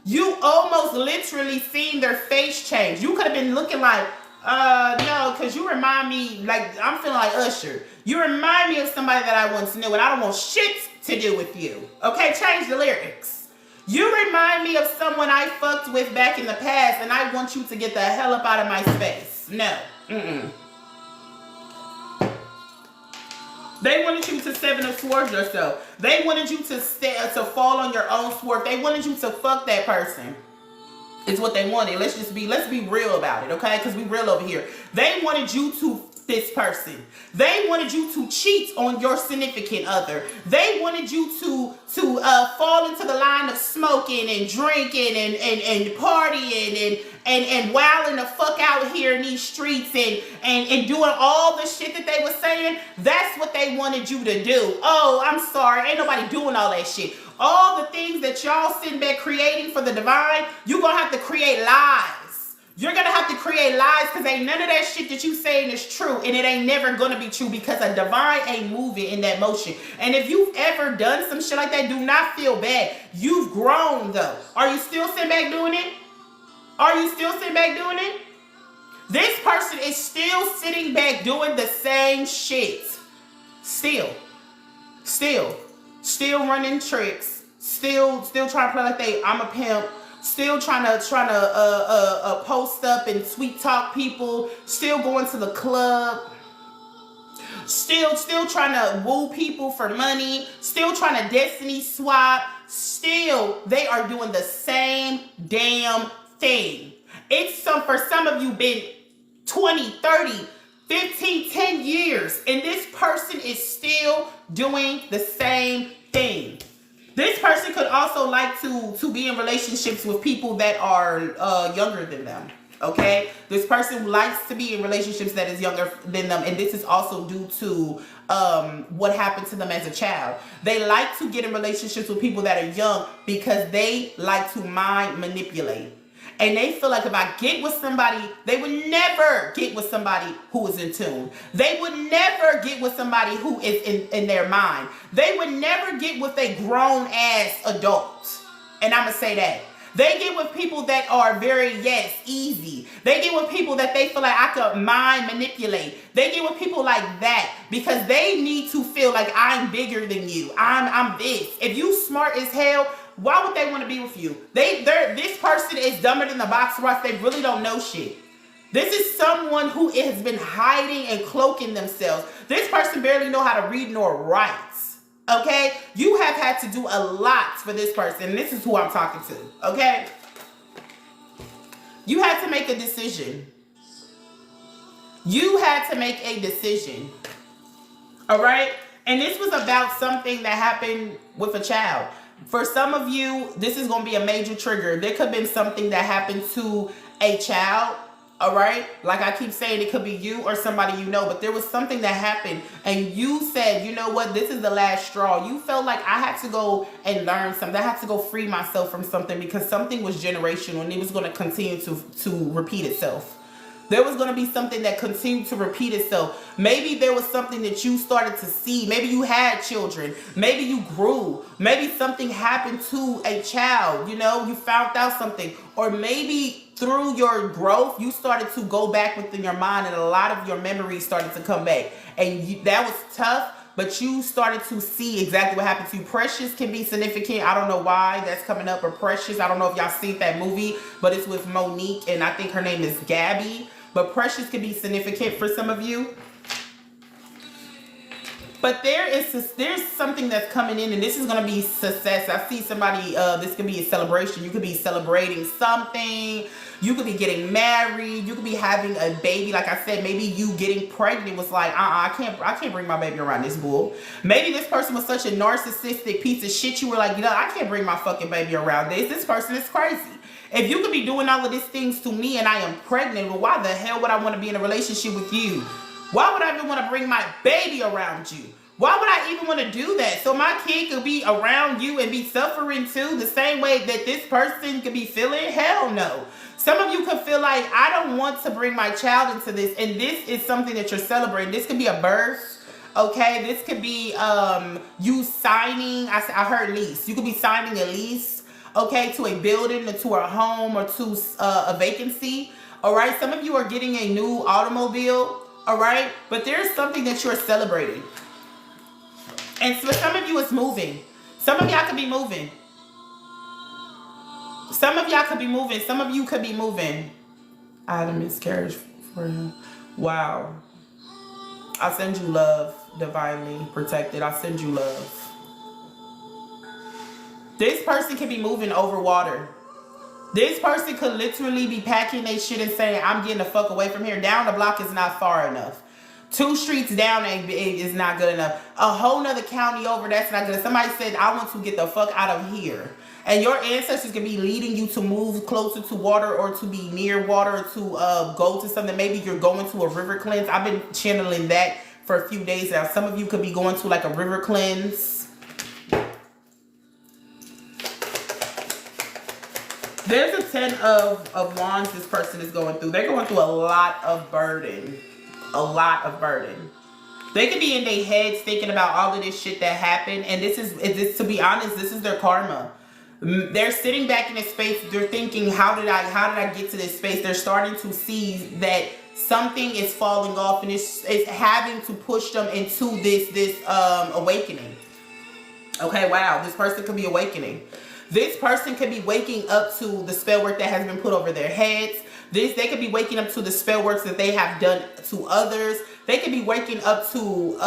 You almost literally seen their face change. You could have been looking like, no, because you remind me, like, I'm feeling like Usher. You remind me of somebody that I once knew, and I don't want shit to do with you. Okay, change the lyrics. You remind me of someone I fucked with back in the past, and I want you to get the hell up out of my space. No. They wanted you to 7 of Swords yourself. They wanted you to fall on your own sword. They wanted you to fuck that person. It's what they wanted. Let's be real about it, okay? Because we real over here. They wanted you to this person. They wanted you to cheat on your significant other. They wanted you to fall into the line of smoking and drinking and partying and wilding the fuck out here in these streets and doing all the shit that they were saying. That's what they wanted you to do. Oh, I'm sorry. Ain't nobody doing all that shit. All the things that y'all sitting back creating for the divine, you're gonna have to create lies. You're going to have to create lies, because ain't none of that shit that you saying is true, and it ain't never going to be true, because a divine ain't moving in that motion. And if you've ever done some shit like that, do not feel bad. You've grown, though. Are you still sitting back doing it? Are you still sitting back doing it? This person is still sitting back doing the same shit. Still running tricks. Still trying to play like I'm a pimp. Still trying to post up and sweet talk people. Still going to the club. Still trying to woo people for money. Still trying to destiny swap. Still, they are doing the same damn thing. For some of you been 20, 30, 15, 10 years, and this person is still doing the same thing. This person could also like to be in relationships with people that are younger than them. Okay, this person likes to be in relationships that is younger than them, and this is also due to what happened to them as a child. They like to get in relationships with people that are young because they like to mind manipulate. And they feel like if I get with somebody, they would never get with somebody who is in tune. They would never get with somebody who is in their mind. They would never get with a grown ass adult. And I'm going to say that. They get with people that are very, yes, easy. They get with people that they feel like I could mind manipulate. They get with people like that because they need to feel like I'm bigger than you. I'm this. If you smart as hell, why would they want to be with you? This person is dumber than the box rush. They really don't know shit. This is someone who has been hiding and cloaking themselves. This person barely know how to read nor write. Okay? You have had to do a lot for this person. This is who I'm talking to. Okay? You had to make a decision. You had to make a decision. All right? And this was about something that happened with a child. For some of you, this is going to be a major trigger. There could have been something that happened to a child. All right, like I keep saying, it could be you or somebody you know, but there was something that happened and you said, you know what, this is the last straw. You felt like I had to go and learn something. I had to go free myself from something because something was generational and it was going to continue to repeat itself. There was going to be something that continued to repeat itself. Maybe there was something that you started to see. Maybe you had children. Maybe you grew. Maybe something happened to a child. You know, you found out something. Or maybe through your growth, you started to go back within your mind and a lot of your memories started to come back. And that was tough. But you started to see exactly what happened to you. Precious can be significant. I don't know why that's coming up. Or Precious, I don't know if y'all seen that movie, but it's with Monique and I think her name is Gabby. But Precious can be significant for some of you. But there's something that's coming in, and this is going to be success. I see somebody, this could be a celebration. You could be celebrating something. You could be getting married. You could be having a baby. Like I said, maybe you getting pregnant was like, I can't bring my baby around this bull. Maybe this person was such a narcissistic piece of shit. You were like, you know, I can't bring my fucking baby around this. This person is crazy. If you could be doing all of these things to me and I am pregnant, well, why the hell would I want to be in a relationship with you? Why would I even want to bring my baby around you? Why would I even want to do that? So my kid could be around you and be suffering too, the same way that this person could be feeling? Hell no. Some of you could feel like, I don't want to bring my child into this, and this is something that you're celebrating. This could be a birth. Okay, this could be you signing, I heard lease. You could be signing a lease. Okay, to a building or to a home or to a vacancy. All right, some of you are getting a new automobile. All right, but there's something that you're celebrating. And for some of you, it's moving. Some of y'all could be moving. Some of y'all could be moving. Some of you could be moving. I had a miscarriage for him. Wow. I send you love, divinely protected. I send you love. This person can be moving over water. This person could literally be packing their shit and saying, I'm getting the fuck away from here. Down the block is not far enough. 2 streets down is not good enough. A whole nother county over, that's not good. Somebody said, I want to get the fuck out of here. And your ancestors can be leading you to move closer to water or to be near water or to go to something. Maybe you're going to a river cleanse. I've been channeling that for a few days now. Some of you could be going to like a river cleanse. There's a 10 of wands this person is going through. They're going through a lot of burden. A lot of burden. They could be in their heads thinking about all of this shit that happened. And this is, to be honest, this is their karma. They're sitting back in a space. They're thinking, how did I get to this space? They're starting to see that something is falling off and it's having to push them into this awakening. Okay, wow. This person could be awakening. This person could be waking up to the spell work that has been put over their heads. They could be waking up to the spell works that they have done to others. They could be waking up to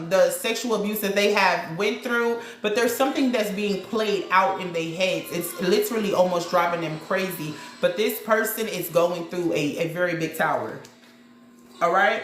the sexual abuse that they have went through. But there's something that's being played out in their heads. It's literally almost driving them crazy. But this person is going through a very big tower. All right?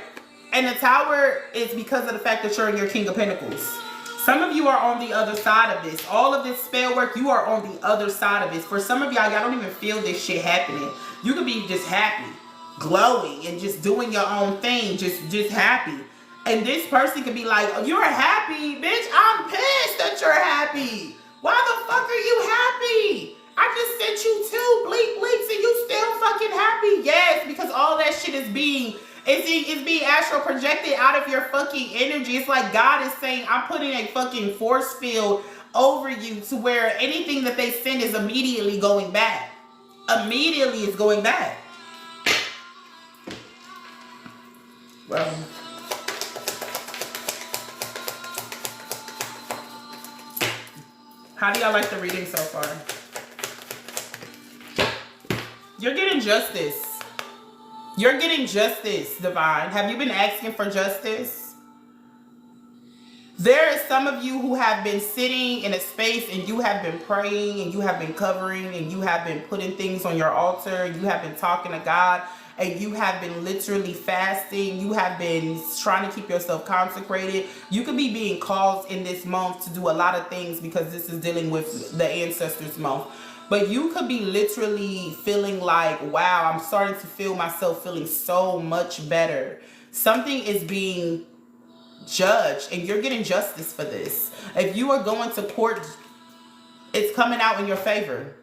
And the tower is because of the fact that you're in your King of Pentacles. Some of you are on the other side of this. All of this spell work, you are on the other side of this. For some of y'all, y'all don't even feel this shit happening. You could be just happy, glowing, and just doing your own thing, just happy. And this person could be like, oh, you're happy, bitch. I'm pissed that you're happy. Why the fuck are you happy? I just sent you 2 bleep bleeps and you still fucking happy. Yes, because all that shit is being astral projected out of your fucking energy. It's like God is saying, I'm putting a fucking force field over you to where anything that they send is immediately going back. Immediately is going back. Well, how do y'all like the reading so far? You're getting justice. You're getting justice, Divine. Have you been asking for justice? There is some of you who have been sitting in a space and you have been praying and you have been covering and you have been putting things on your altar. You have been talking to God and you have been literally fasting. You have been trying to keep yourself consecrated. You could be being called in this month to do a lot of things because this is dealing with the ancestors month. But you could be literally feeling like, wow, I'm starting to feel myself feeling so much better. Something is being judged and you're getting justice for this. If you are going to court, it's coming out in your favor.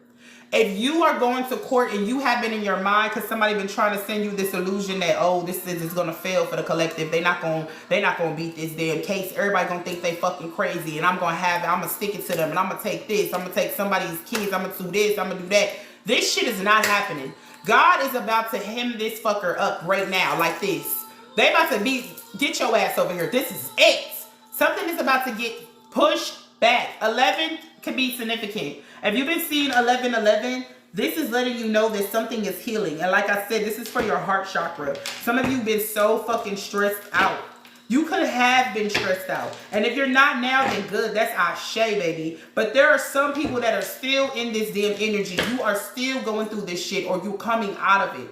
If you are going to court and you have been in your mind because somebody been trying to send you this illusion that, oh, this is going to fail for the collective. They're not going to beat this damn case. Everybody going to think they fucking crazy and I'm going to stick it to them and I'm going to take this. I'm going to take somebody's kids. I'm going to do this. I'm going to do that. This shit is not happening. God is about to hem this fucker up right now like this. They about to get your ass over here. This is it. Something is about to get pushed back. 11 can be significant. If you've been seeing 1111, this is letting you know that something is healing. And like I said, this is for your heart chakra. Some of you have been so fucking stressed out. You could have been stressed out. And if you're not now, then good. That's Ashe, baby. But there are some people that are still in this damn energy. You are still going through this shit or you're coming out of it.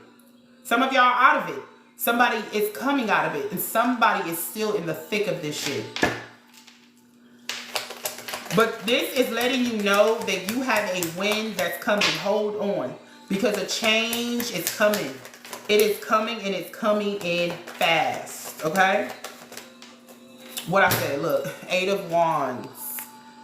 Some of y'all are out of it. Somebody is coming out of it. And somebody is still in the thick of this shit. But this is letting you know that you have a win that's coming. Hold on. Because a change is coming. It is coming and it's coming in fast. Okay? What I said, look. 8 of Wands.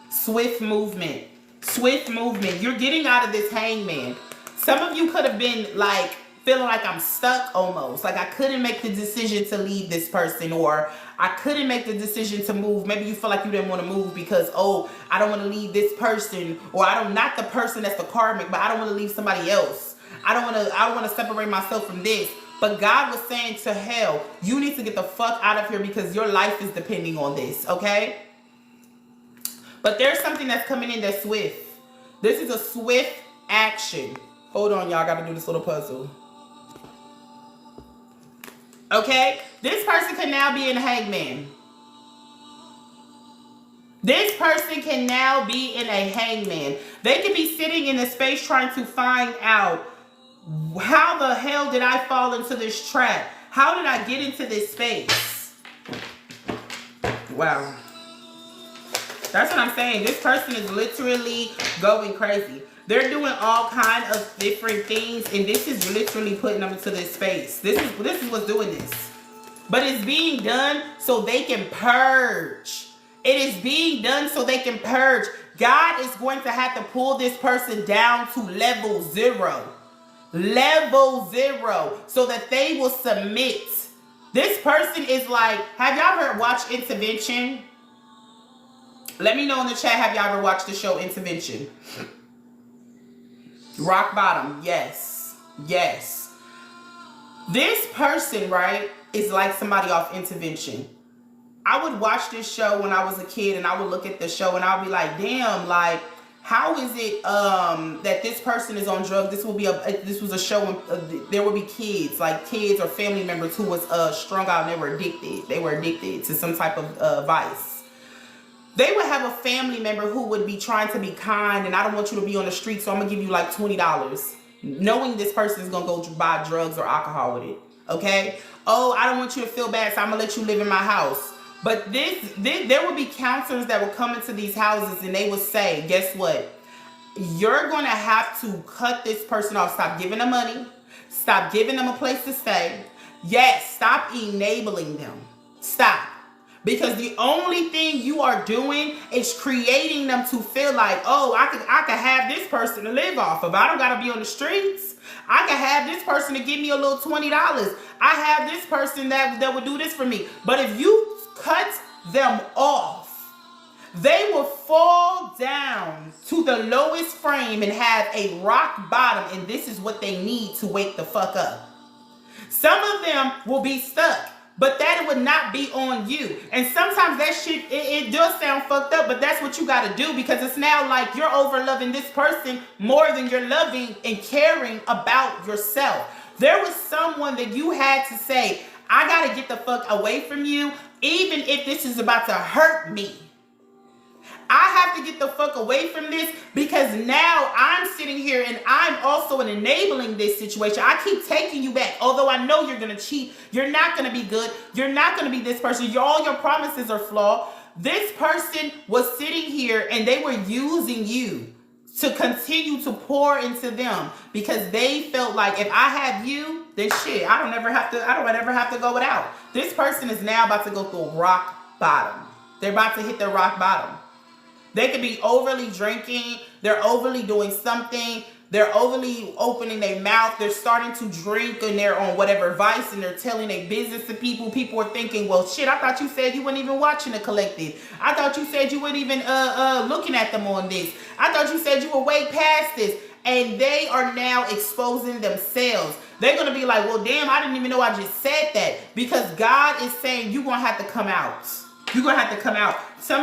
Swift movement. Swift movement. You're getting out of this hangman. Some of you could have been like, feeling like I'm stuck almost. Like I couldn't make the decision to leave this person or I couldn't make the decision to move. Maybe you feel like you didn't want to move because, oh, I don't want to leave this person or not the person that's the karmic, but I don't want to leave somebody else. I don't want to separate myself from this. But God was saying to hell, you need to get the fuck out of here because your life is depending on this, okay? But there's something that's coming in that's swift. This is a swift action. Hold on, y'all. Got to do this little puzzle. Okay, this person can now be in hangman. This person can now be in a hangman. They can be sitting in a space trying to find out, how the hell did I fall into this trap? How did I get into this space? Wow. That's what I'm saying. This person is literally going crazy. They're doing all kind of different things, and this is literally putting them into this space. This is what's doing this. But it's being done so they can purge. It is being done so they can purge. God is going to have to pull this person down to level 0. Level 0. So that they will submit. This person is like, have y'all ever watched Intervention? Let me know in the chat, have y'all ever watched the show Intervention? Rock bottom, yes. Yes. This person, right, is like somebody off Intervention. I would watch this show when I was a kid and I would look at the show and I'll be like, damn, like, how is it that this person is on drugs? This was a show, there would be kids, like kids or family members who was strung out and they were addicted. They were addicted to some type of vice. They would have a family member who would be trying to be kind and I don't want you to be on the street, so I'm going to give you like $20. Knowing this person is going to go buy drugs or alcohol with it. Okay? Oh, I don't want you to feel bad, so I'm going to let you live in my house. But there will be counselors that will come into these houses and they will say, guess what? You're going to have to cut this person off. Stop giving them money. Stop giving them a place to stay. Yes, stop enabling them. Stop. Because the only thing you are doing is creating them to feel like, oh, I could have this person to live off of. I don't got to be on the streets. I can have this person to give me a little $20. I have this person that would do this for me. But if you cut them off, they will fall down to the lowest frame and have a rock bottom. And this is what they need to wake the fuck up. Some of them will be stuck, but that would not be on you. And sometimes that shit, it does sound fucked up, but that's what you got to do, because it's now like you're over loving this person more than you're loving and caring about yourself. There was someone that you had to say, I got to get the fuck away from you, even if this is about to hurt me. I have to get the fuck away from this, because now I'm sitting here and I'm also enabling this situation. I keep taking you back. Although I know you're going to cheat. You're not going to be good. You're not going to be this person. All your promises are flawed. This person was sitting here and they were using you to continue to pour into them, because they felt like, if I have you, then shit, I don't ever have to go without. This person is now about to go through a rock bottom. They're about to hit their rock bottom. They could be overly drinking. They're overly doing something. They're overly opening their mouth. They're starting to drink and they're on whatever vice and they're telling their business to people. People are thinking, well, shit, I thought you said you weren't even watching The Collective. I thought you said you weren't even looking at them on this. I thought you said you were way past this. And they are now exposing themselves. They're going to be like, well, damn, I didn't even know I just said that. Because God is saying you're going to have to come out. You're going to have to come out.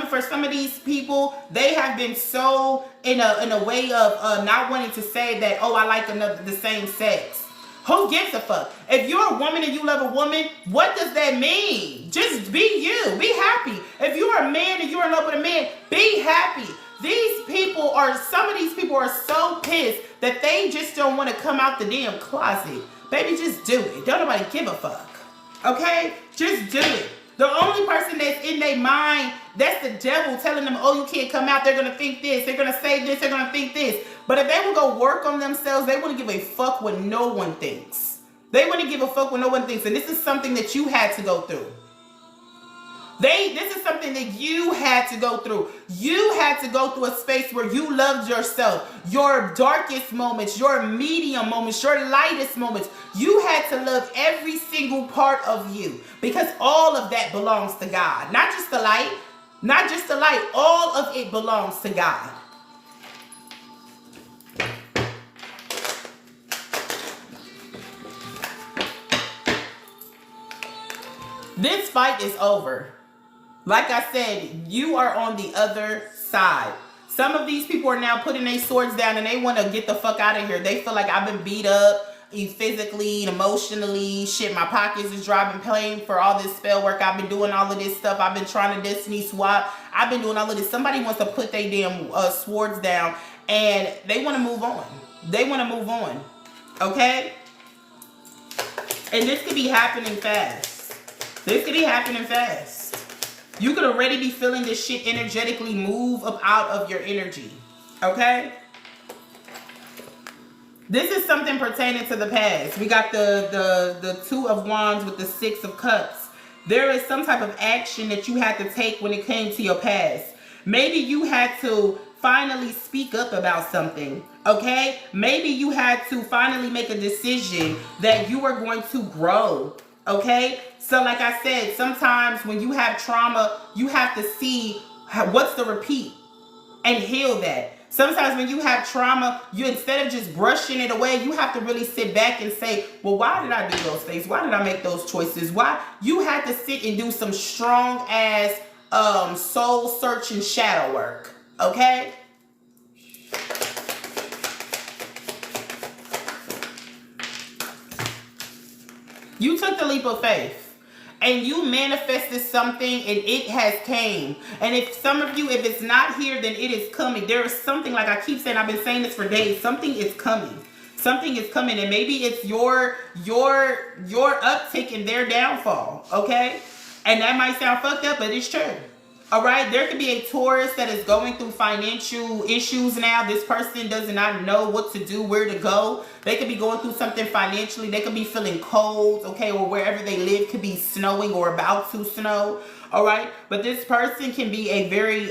For some of these people, they have been so in a way of not wanting to say that, oh, I like the same sex. Who gives a fuck? If you're a woman and you love a woman, what does that mean? Just be you. Be happy. If you're a man and you're in love with a man, be happy. Some of these people are so pissed that they just don't want to come out the damn closet. Baby, just do it. Don't nobody give a fuck. Okay? Just do it. The only person that's in their mind, that's the devil telling them, oh, you can't come out. They're going to think this. They're going to say this. They're going to think this. But if they will go work on themselves, they wouldn't give a fuck what no one thinks. They wouldn't give a fuck what no one thinks. And this is something that you had to go through. This is something that you had to go through. You had to go through a space where you loved yourself. Your darkest moments, your medium moments, your lightest moments. You had to love every single part of you, because all of that belongs to God. Not just the light. Not just the light. All of it belongs to God. This fight is over. Like I said, you are on the other side. Some of these people are now putting their swords down and they want to get the fuck out of here. They feel like I've been beat up physically, emotionally. Shit, my pockets is driving, paying for all this spell work. I've been doing all of this stuff. I've been trying to destiny swap. I've been doing all of this. Somebody wants to put their damn swords down and they want to move on. They want to move on. Okay? And this could be happening fast. This could be happening fast. You could already be feeling this shit energetically move up out of your energy. Okay? This is something pertaining to the past. We got the Two of Wands with the Six of Cups. There is some type of action that you had to take when it came to your past. Maybe you had to finally speak up about something. Okay? Maybe you had to finally make a decision that you were going to grow. Okay? So like I said, sometimes when you have trauma, you have to see what's the repeat and heal that. Sometimes when you have trauma, you, instead of just brushing it away, you have to really sit back and say, well, why did I do those things? Why did I make those choices? Why? You have to sit and do some strong ass soul searching shadow work. Okay? You took the leap of faith and you manifested something and it has came. And if some of you, if it's not here, then it is coming. There is something, like I keep saying, I've been saying this for days. Something is coming. Something is coming. And maybe it's your uptick in their downfall. Okay? And that might sound fucked up, but it's true. All right, there could be a Taurus that is going through financial issues now. This person does not know what to do, where to go. They could be going through something financially. They could be feeling cold, okay, or wherever they live could be snowing or about to snow. All right, but this person can be a very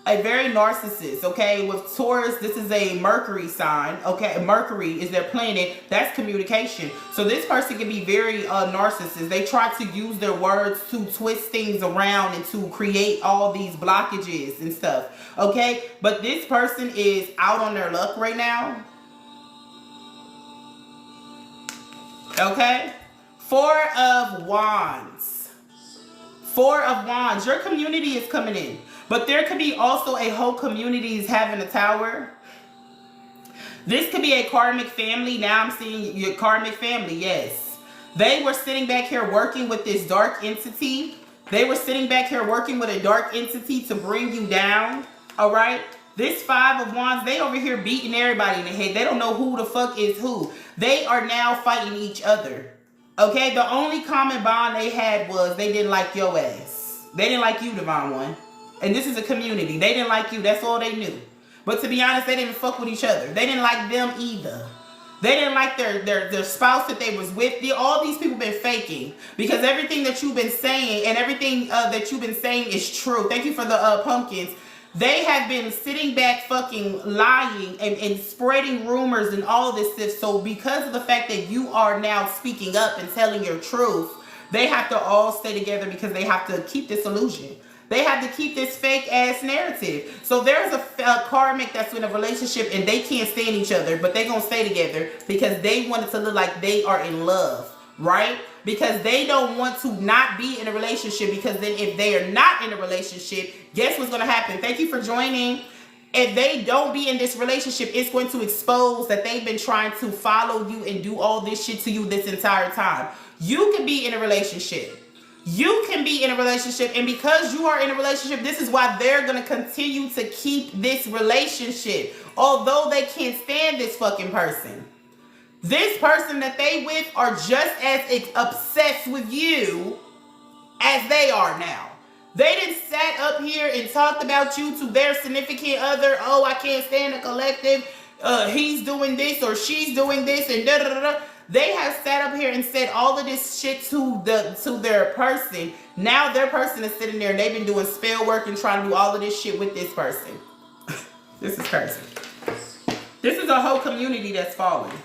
narcissist, okay? With Taurus, this is a Mercury sign, okay? Mercury is their planet. That's communication. So this person can be very narcissist. They try to use their words to twist things around and to create all these blockages and stuff, okay? But this person is out on their luck right now, okay? Four of Wands. Four of Wands. Your community is coming in. But there could be also a whole community is having a tower. This could be a karmic family. Now I'm seeing your karmic family, yes. They were sitting back here working with this dark entity. They were sitting back here working with a dark entity to bring you down, all right? This Five of Wands, they over here beating everybody in the head. They don't know who the fuck is who. They are now fighting each other, okay? The only common bond they had was they didn't like your ass. They didn't like you, Divine One. And this is a community. They didn't like you. That's all they knew. But to be honest, they didn't fuck with each other. They didn't like them either. They didn't like their spouse that they was with. All these people been faking. Because everything that you've been saying and everything that you've been saying is true. Thank you for the pumpkins. They have been sitting back fucking lying and spreading rumors and all this stuff. So because of the fact that you are now speaking up and telling your truth, they have to all stay together because they have to keep this illusion. They have to keep this fake ass narrative. So there's a karmic that's in a relationship and they can't stand each other, but they're going to stay together because they want it to look like they are in love, right? Because they don't want to not be in a relationship, because then if they are not in a relationship, guess what's going to happen? Thank you for joining. If they don't be in this relationship, it's going to expose that they've been trying to follow you and do all this shit to you this entire time. You can be in a relationship. You can be in a relationship, and because you are in a relationship, this is why they're going to continue to keep this relationship, although they can't stand this fucking person. This person that they with are just as obsessed with you as they are now. They didn't sat up here and talked about you to their significant other. Oh, I can't stand the collective. He's doing this or she's doing this and da da da da. They have sat up here and said all of this shit to their person. Now their person is sitting there and they've been doing spell work and trying to do all of this shit with this person. This is crazy. This is a whole community that's falling.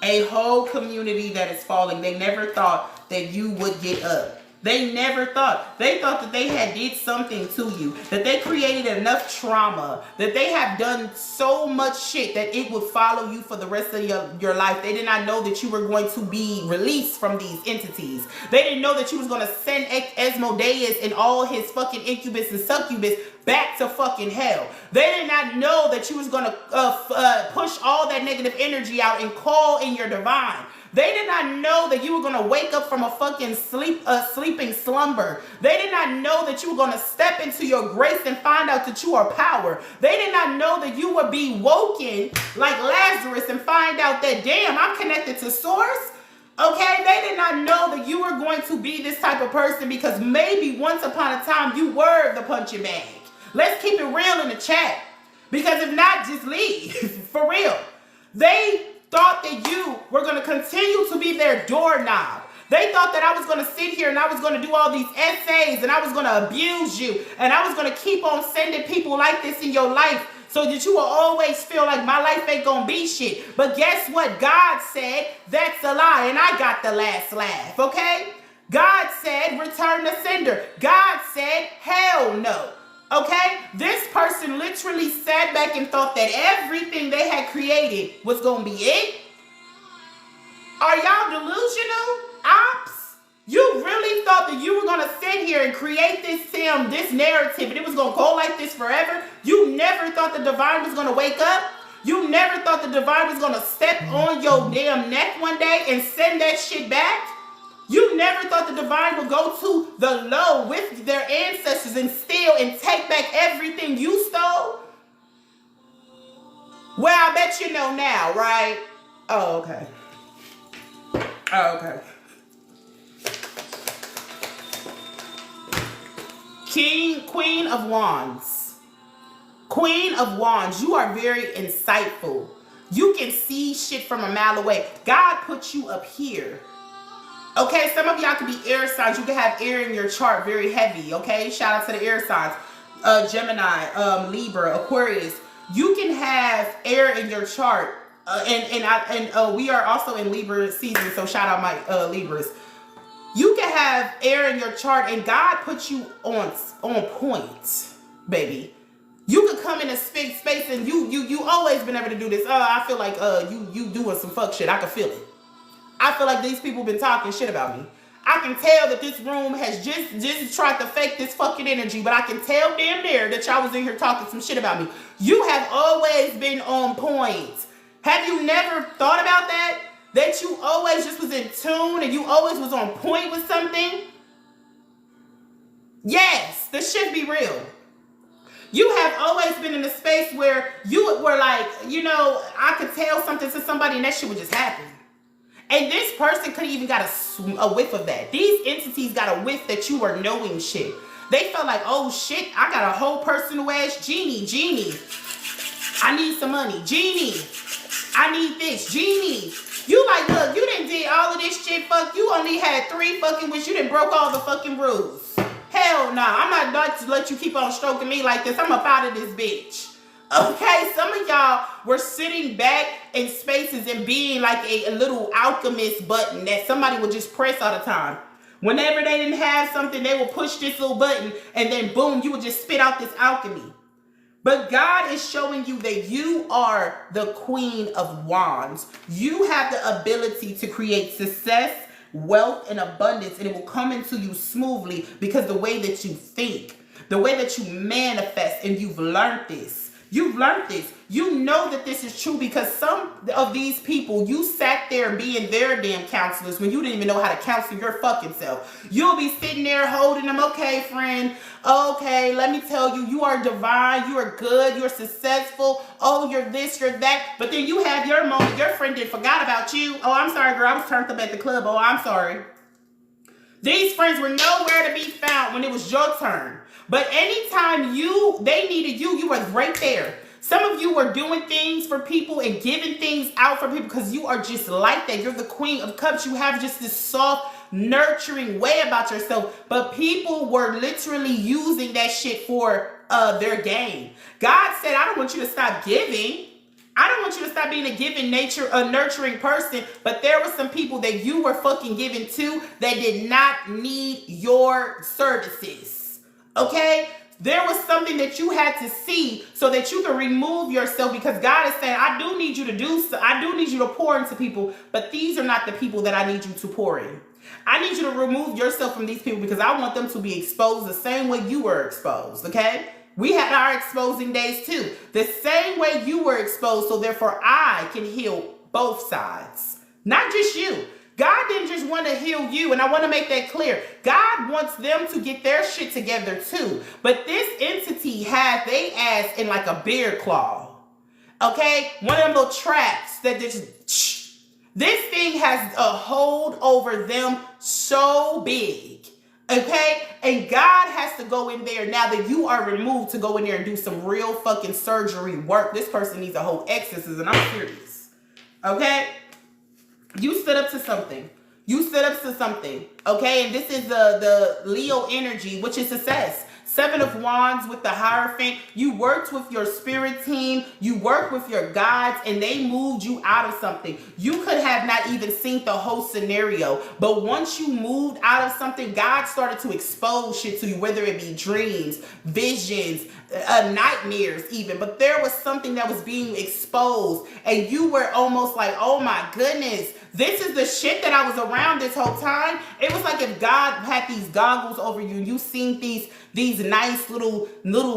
A whole community that is falling. They never thought that you would get up. They never thought. They thought that they had did something to you, that they created enough trauma, that they have done so much shit that it would follow you for the rest of your life. They did not know that you were going to be released from these entities. They didn't know that you was going to send Asmodeus and all his fucking incubus and succubus back to fucking hell. They did not know that you was going to push all that negative energy out and call in your divine. They did not know that you were going to wake up from a fucking sleeping slumber. They did not know that you were going to step into your grace and find out that you are power. They did not know that you would be woken like Lazarus and find out that, damn, I'm connected to source. Okay, they did not know that you were going to be this type of person because maybe once upon a time you were the punching bag. Let's keep it real in the chat. Because if not, just leave. For real. They thought that you were going to continue to be their doorknob. They thought that I was going to sit here and I was going to do all these essays and I was going to abuse you and I was going to keep on sending people like this in your life so that you will always feel like my life ain't going to be shit. But guess what? God said that's a lie and I got the last laugh, okay? God said return the sender. God said hell no. Okay, this person literally sat back and thought that everything they had created was going to be it. Are y'all delusional? Ops? You really thought that you were going to sit here and create this narrative and it was going to go like this forever? You never thought the divine was going to wake up? You never thought the divine was going to step on your damn neck one day and send that shit back? You never thought the divine would go to the low with their ancestors and steal and take back everything you stole? Well, I bet you know now, right? Oh, okay. Oh, okay. Queen of Wands. Queen of Wands, you are very insightful. You can see shit from a mile away. God put you up here. Okay, some of y'all can be air signs. You can have air in your chart very heavy, okay? Shout out to the air signs. Gemini, Libra, Aquarius. You can have air in your chart. And we are also in Libra season, so shout out my Libras. You can have air in your chart, and God put you on point, baby. You could come in a space and you always been able to do this. I feel like you doing some fuck shit. I can feel it. I feel like these people been talking shit about me. I can tell that this room has just tried to fake this fucking energy, but I can tell damn near that y'all was in here talking some shit about me. You have always been on point. Have you never thought about that? That you always just was in tune and you always was on point with something? Yes, this should be real. You have always been in a space where you were like, you know, I could tell something to somebody and that shit would just happen. And this person could even got a whiff of that. These entities got a whiff that you were knowing shit. They felt like, oh shit, I got a whole personal ass genie. I need some money. Genie, I need this. Genie. You like, look, you done did all of this shit, fuck. You only had 3 fucking wishes. You done broke all the fucking rules. Hell nah, I'm not about to let you keep on stroking me like this. I'm up out of this bitch. Okay, some of y'all were sitting back in spaces and being like a little alchemist button that somebody would just press all the time. Whenever they didn't have something, they would push this little button and then boom, you would just spit out this alchemy. But God is showing you that you are the Queen of Wands. You have the ability to create success, wealth, and abundance, and it will come into you smoothly because the way that you think, the way that you manifest, and you've learned this. You've learned this. You know that this is true because some of these people, you sat there being their damn counselors when you didn't even know how to counsel your fucking self. You'll be sitting there holding them. Okay, friend. Okay, let me tell you, you are divine. You are good. You're successful. Oh, you're this, you're that. But then you have your moment. Your friend did forgot about you. Oh, I'm sorry, girl. I was turned up at the club. Oh, I'm sorry. These friends were nowhere to be found when it was your turn. But anytime they needed you, you were right there. Some of you were doing things for people and giving things out for people because you are just like that. You're the Queen of Cups. You have just this soft, nurturing way about yourself. But people were literally using that shit for their gain. God said, I don't want you to stop giving. I don't want you to stop being a giving nature, a nurturing person, but there were some people that you were fucking giving to that did not need your services. Okay? There was something that you had to see so that you can remove yourself because God is saying, I do need you to do so. I do need you to pour into people, but these are not the people that I need you to pour in. I need you to remove yourself from these people because I want them to be exposed the same way you were exposed. Okay? We had our exposing days too. The same way you were exposed, so therefore I can heal both sides. Not just you. God didn't just want to heal you, and I want to make that clear. God wants them to get their shit together too. But this entity has they ass in like a bear claw. Okay? One of them little traps that just... This thing has a hold over them so big. Okay? And God has to go in there now that you are removed to go in there and do some real fucking surgery work. This person needs a whole exorcism, and I'm serious. Okay? You stood up to something. You stood up to something. Okay? And this is the Leo energy, which is success. 7 of Wands with the Hierophant. You worked with your spirit team. You worked with your guides and they moved you out of something. You could have not even seen the whole scenario. But once you moved out of something, God started to expose shit to you, whether it be dreams, visions, nightmares even. But there was something that was being exposed and you were almost like, oh my goodness, this is the shit that I was around this whole time. It was like if God had these goggles over you and you seen these nice little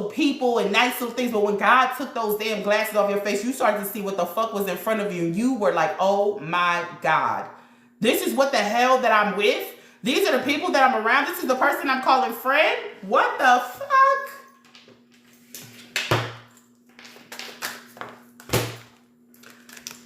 people and nice little things. But when God took those damn glasses off your face, you started to see what the fuck was in front of you. And you were like, oh my God, this is what the hell that I'm with. These are the people that I'm around. This is the person I'm calling friend. What the fuck?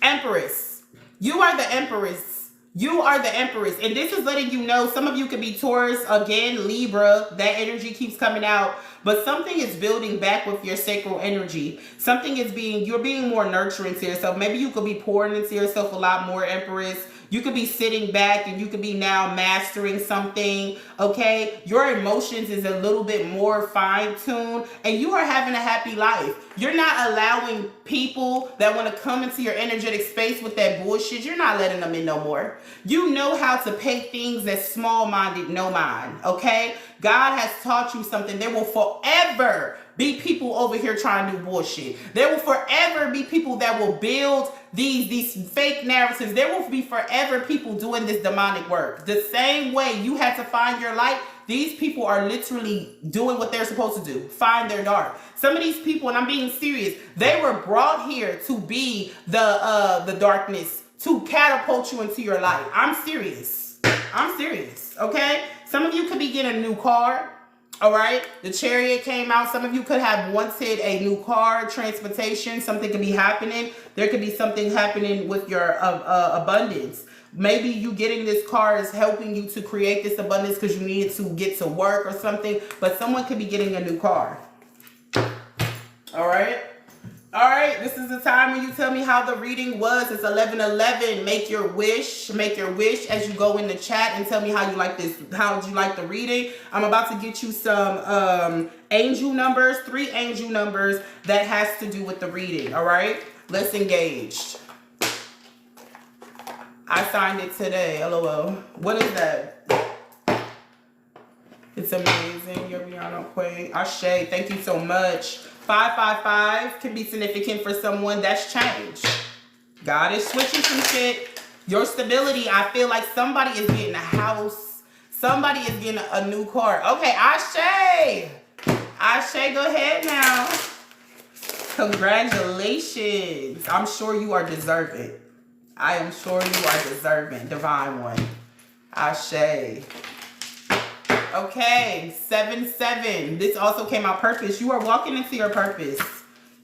Empress. You are the Empress. You are the Empress. And this is letting you know, some of you could be Taurus, again, Libra. That energy keeps coming out. But something is building back with your sacral energy. Something is you're being more nurturing to yourself. Maybe you could be pouring into yourself a lot more, Empress. You could be sitting back and you could be now mastering something, okay? Your emotions is a little bit more fine-tuned and you are having a happy life. You're not allowing people that want to come into your energetic space with that bullshit. You're not letting them in no more. You know how to pay things that's small-minded, no mind, okay? God has taught you something. There will forever be people over here trying to do bullshit. There will forever be people that will build these fake narratives. There will be forever people doing this demonic work. The same way you had to find your light, these people are literally doing what they're supposed to do. Find their dark. Some of these people, and I'm being serious, they were brought here to be the darkness, to catapult you into your light. I'm serious. I'm serious, okay? Some of you could be getting a new car. All right, the Chariot came out. Some of you could have wanted a new car, transportation. Something could be happening. There could be something happening with your abundance. Maybe you getting this car is helping you to create this abundance because you needed to get to work or something. But someone could be getting a new car. All right. All right, this is the time when you tell me how the reading was. It's 11:11. Make your wish as you go in the chat and tell me how you like this. How did you like the reading? I'm about to get you some angel numbers, 3 angel numbers that has to do with the reading. All right, let's engage. I signed it today. LOL. What is that? It's amazing. You're beyond on point. Ashe, thank you so much. 555 can be significant for someone. That's change. God is switching some shit. Your stability, I feel like somebody is getting a house. Somebody is getting a new car. Okay, Ashe. Ashe, go ahead now. Congratulations. I'm sure you are deserving. I am sure you are deserving. Divine one. Ashe. Okay, 7-7. This also came out purpose. You are walking into your purpose.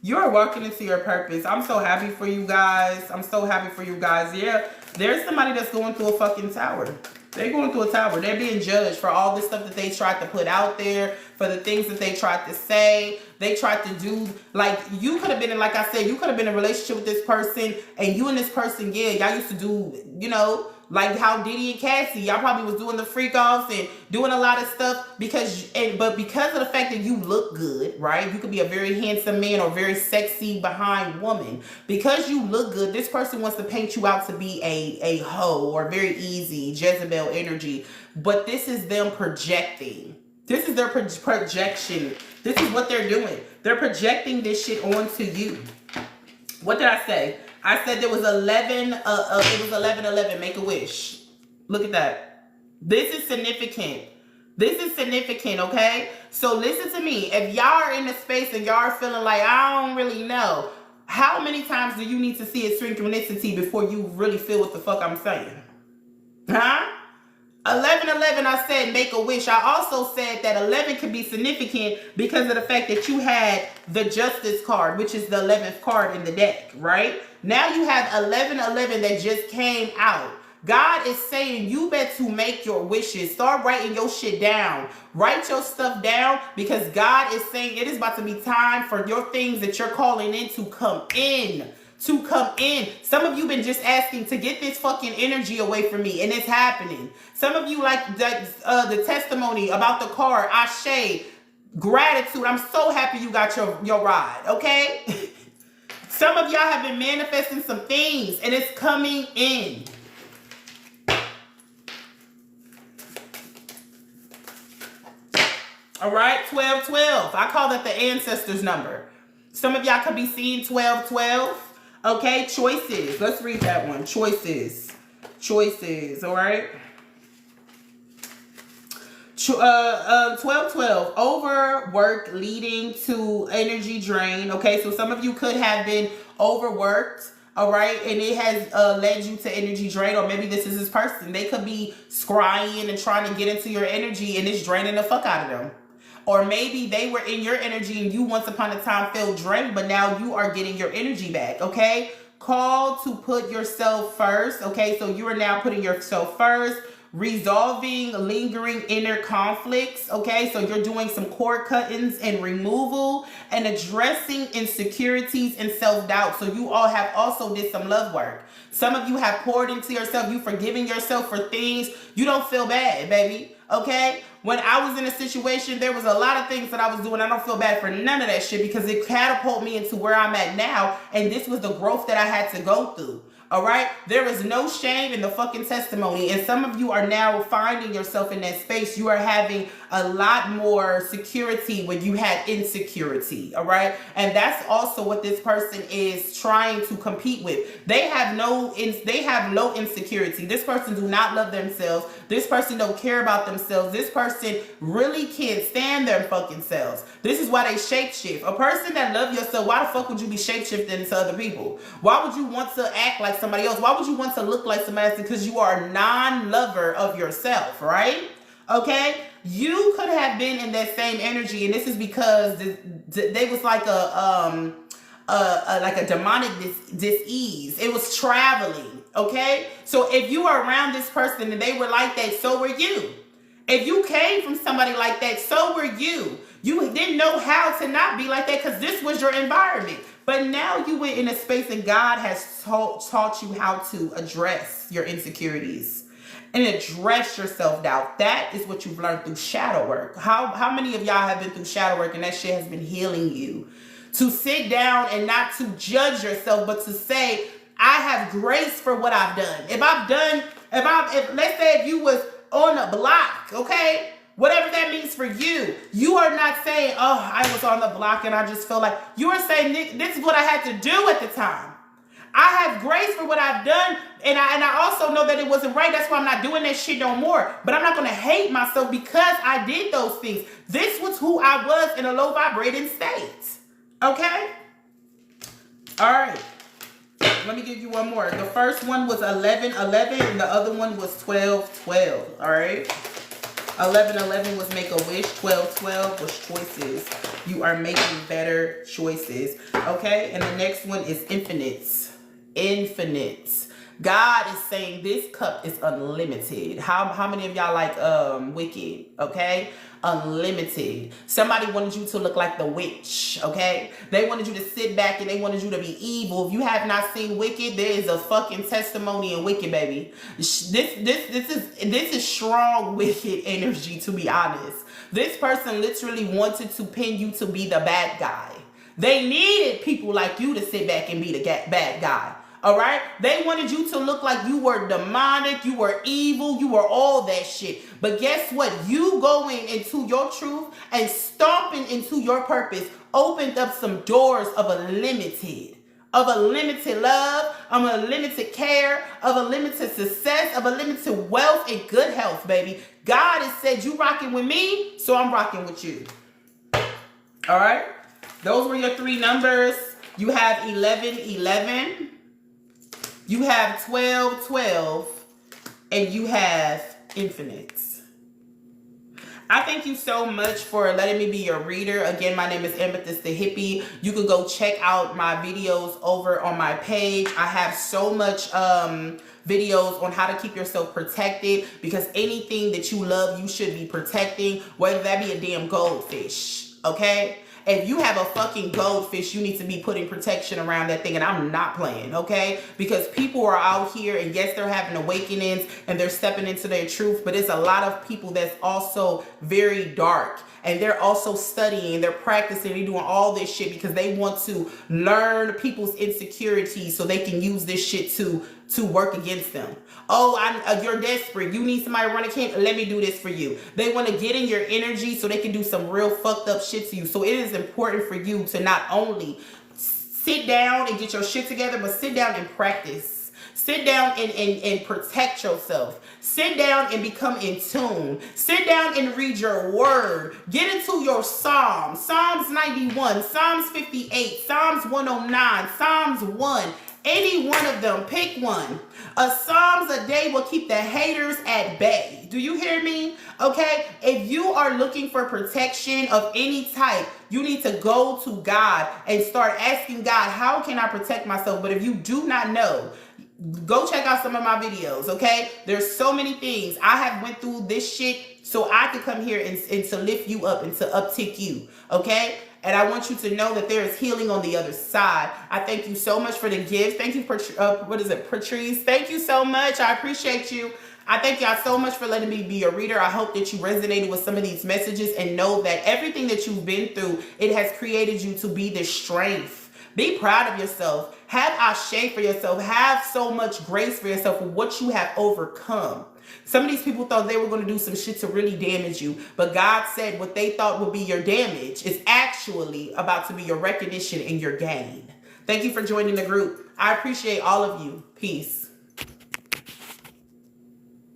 You are walking into your purpose. I'm so happy for you guys. I'm so happy for you guys. Yeah, there's somebody that's going through a fucking tower. They're going through a tower. They're being judged for all the stuff that they tried to put out there, for the things that they tried to say. They tried to do, like, you could have been in, like I said, you could have been in a relationship with this person, and you and this person, yeah, y'all used to do, you know, like how Diddy and Cassie, y'all probably was doing the freak offs and doing a lot of stuff but because of the fact that you look good, right? You could be a very handsome man or very sexy behind woman. Because you look good, this person wants to paint you out to be a hoe or very easy Jezebel energy. But this is them projecting. This is their projection. This is what they're doing. They're projecting this shit onto you. What did I say? I said there was 11, it was 11:11, make a wish. Look at that. This is significant. This is significant, okay? So listen to me. If y'all are in the space and y'all are feeling like, I don't really know, how many times do you need to see a synchronicity before you really feel what the fuck I'm saying? Huh? 11:11, I said make a wish. I also said that 11 could be significant because of the fact that you had the Justice card, which is the 11th card in the deck, right? Now you have 11:11 that just came out. God is saying you better make your wishes. Start writing your shit down. Write your stuff down because God is saying it is about to be time for your things that you're calling in to come in. To come in. Some of you been just asking to get this fucking energy away from me, and it's happening. Some of you like the testimony about the car. Ashe, gratitude. I'm so happy you got your ride, okay? Some of y'all have been manifesting some things, and it's coming in. All right, 1212. I call that the ancestors number. Some of y'all could be seeing 1212. Okay, choices. Let's read that one. Choices. Choices, all right? 1212. Overwork leading to energy drain. Okay, so some of you could have been overworked, all right? And it has led you to energy drain, or maybe this is this person. They could be scrying and trying to get into your energy, and it's draining the fuck out of them. Or maybe they were in your energy and you once upon a time felt drained, but now you are getting your energy back, okay? called to put yourself first. Okay, so you are now putting yourself first, resolving lingering inner conflicts. Okay, so you're doing some cord cuttings and removal and addressing insecurities and self-doubt. So you all have also did some love work. Some of you have poured into yourself. You forgiving yourself for things. You don't feel bad, baby. Okay, when I was in a situation, there was a lot of things that I was doing. I don't feel bad for none of that shit because it catapulted me into where I'm at now, and this was the growth that I had to go through. All right, there is no shame in the fucking testimony, and some of you are now finding yourself in that space. You are having a lot more security when you had insecurity. All right, and that's also what this person is trying to compete with. They have low insecurity. This person do not love themselves. This person don't care about themselves. This person really can't stand their fucking selves. This is why they shapeshift. A person that loves yourself, why the fuck would you be shapeshifting into other people? Why would you want to act like somebody else? Why would you want to look like somebody else? Because you are a non-lover of yourself, right? Okay, you could have been in that same energy, and this is because they was like a demonic disease. It was traveling. Okay, so if you are around this person and they were like that, so were you. If you came from somebody like that, so were you. You didn't know how to not be like that because this was your environment. But now you went in a space and God has taught you how to address your insecurities and address your self-doubt. That is what you've learned through shadow work. How many of y'all have been through shadow work and that shit has been healing you? To sit down and not to judge yourself, but to say, I have grace for what I've done. If let's say if you was on a block, okay? Whatever that means for you, you are not saying, oh, I was on the block and I just feel like, you are saying, this is what I had to do at the time. I have grace for what I've done, and I also know that it wasn't right. That's why I'm not doing that shit no more. But I'm not going to hate myself because I did those things. This was who I was in a low vibrating state. Okay? All right. Let me give you one more. The first one was 11:11, and the other one was 12:12. All right? 11:11 was make a wish. 12:12 was choices. You are making better choices. Okay? And the next one is infinite. Infinite. God is saying this cup is unlimited. How many of y'all like Wicked? Okay? Unlimited. Somebody wanted you to look like the witch, okay? They wanted you to sit back and they wanted you to be evil. If you have not seen Wicked, there is a fucking testimony in Wicked, baby. This is strong Wicked energy, to be honest. This person literally wanted to pin you to be the bad guy. They needed people like you to sit back and be the bad guy. All right? They wanted you to look like you were demonic, you were evil, you were all that shit. But guess what? You going into your truth and stomping into your purpose opened up some doors of a limited love, of a limited care, of a limited success, of a limited wealth and good health, baby. God has said, you rocking with me, so I'm rocking with you. All right? Those were your three numbers. You have 11:11. You have 12:12, and you have infinite. I thank you so much for letting me be your reader. Again, my name is Amethyst the Hippie. You can go check out my videos over on my page. I have so much videos on how to keep yourself protected, because anything that you love, you should be protecting, whether that be a damn goldfish, okay? If you have a fucking goldfish, you need to be putting protection around that thing, and I'm not playing, okay? Because people are out here, and yes, they're having awakenings, and they're stepping into their truth, but it's a lot of people that's also very dark, and they're also studying, they're practicing, they're doing all this shit because they want to learn people's insecurities so they can use this shit to work against them. Oh, you're desperate. You need somebody to run a camp. Let me do this for you. They want to get in your energy so they can do some real fucked up shit to you. So it is important for you to not only sit down and get your shit together, but sit down and practice. Sit down and protect yourself. Sit down and become in tune. Sit down and read your word. Get into your Psalms. Psalms 91, Psalms 58, Psalms 109, Psalms 1. Any one of them, pick one. A Psalms a day will keep the haters at bay. Do you hear me? Okay, if you are looking for protection of any type, you need to go to God and start asking God, how can I protect myself? But if you do not know, go check out some of my videos, okay? There's so many things. I have went through this shit so I could come here and to lift you up and to uptick you, okay? And I want you to know that there is healing on the other side. I thank you so much for the gifts. Thank you for, Patrice? Thank you so much. I appreciate you. I thank y'all so much for letting me be your reader. I hope that you resonated with some of these messages and know that everything that you've been through, it has created you to be this strength. Be proud of yourself. Have ashe for yourself. Have so much grace for yourself for what you have overcome. Some of these people thought they were going to do some shit to really damage you, but God said what they thought would be your damage is actually about to be your recognition and your gain. Thank you for joining the group. I appreciate all of you. Peace.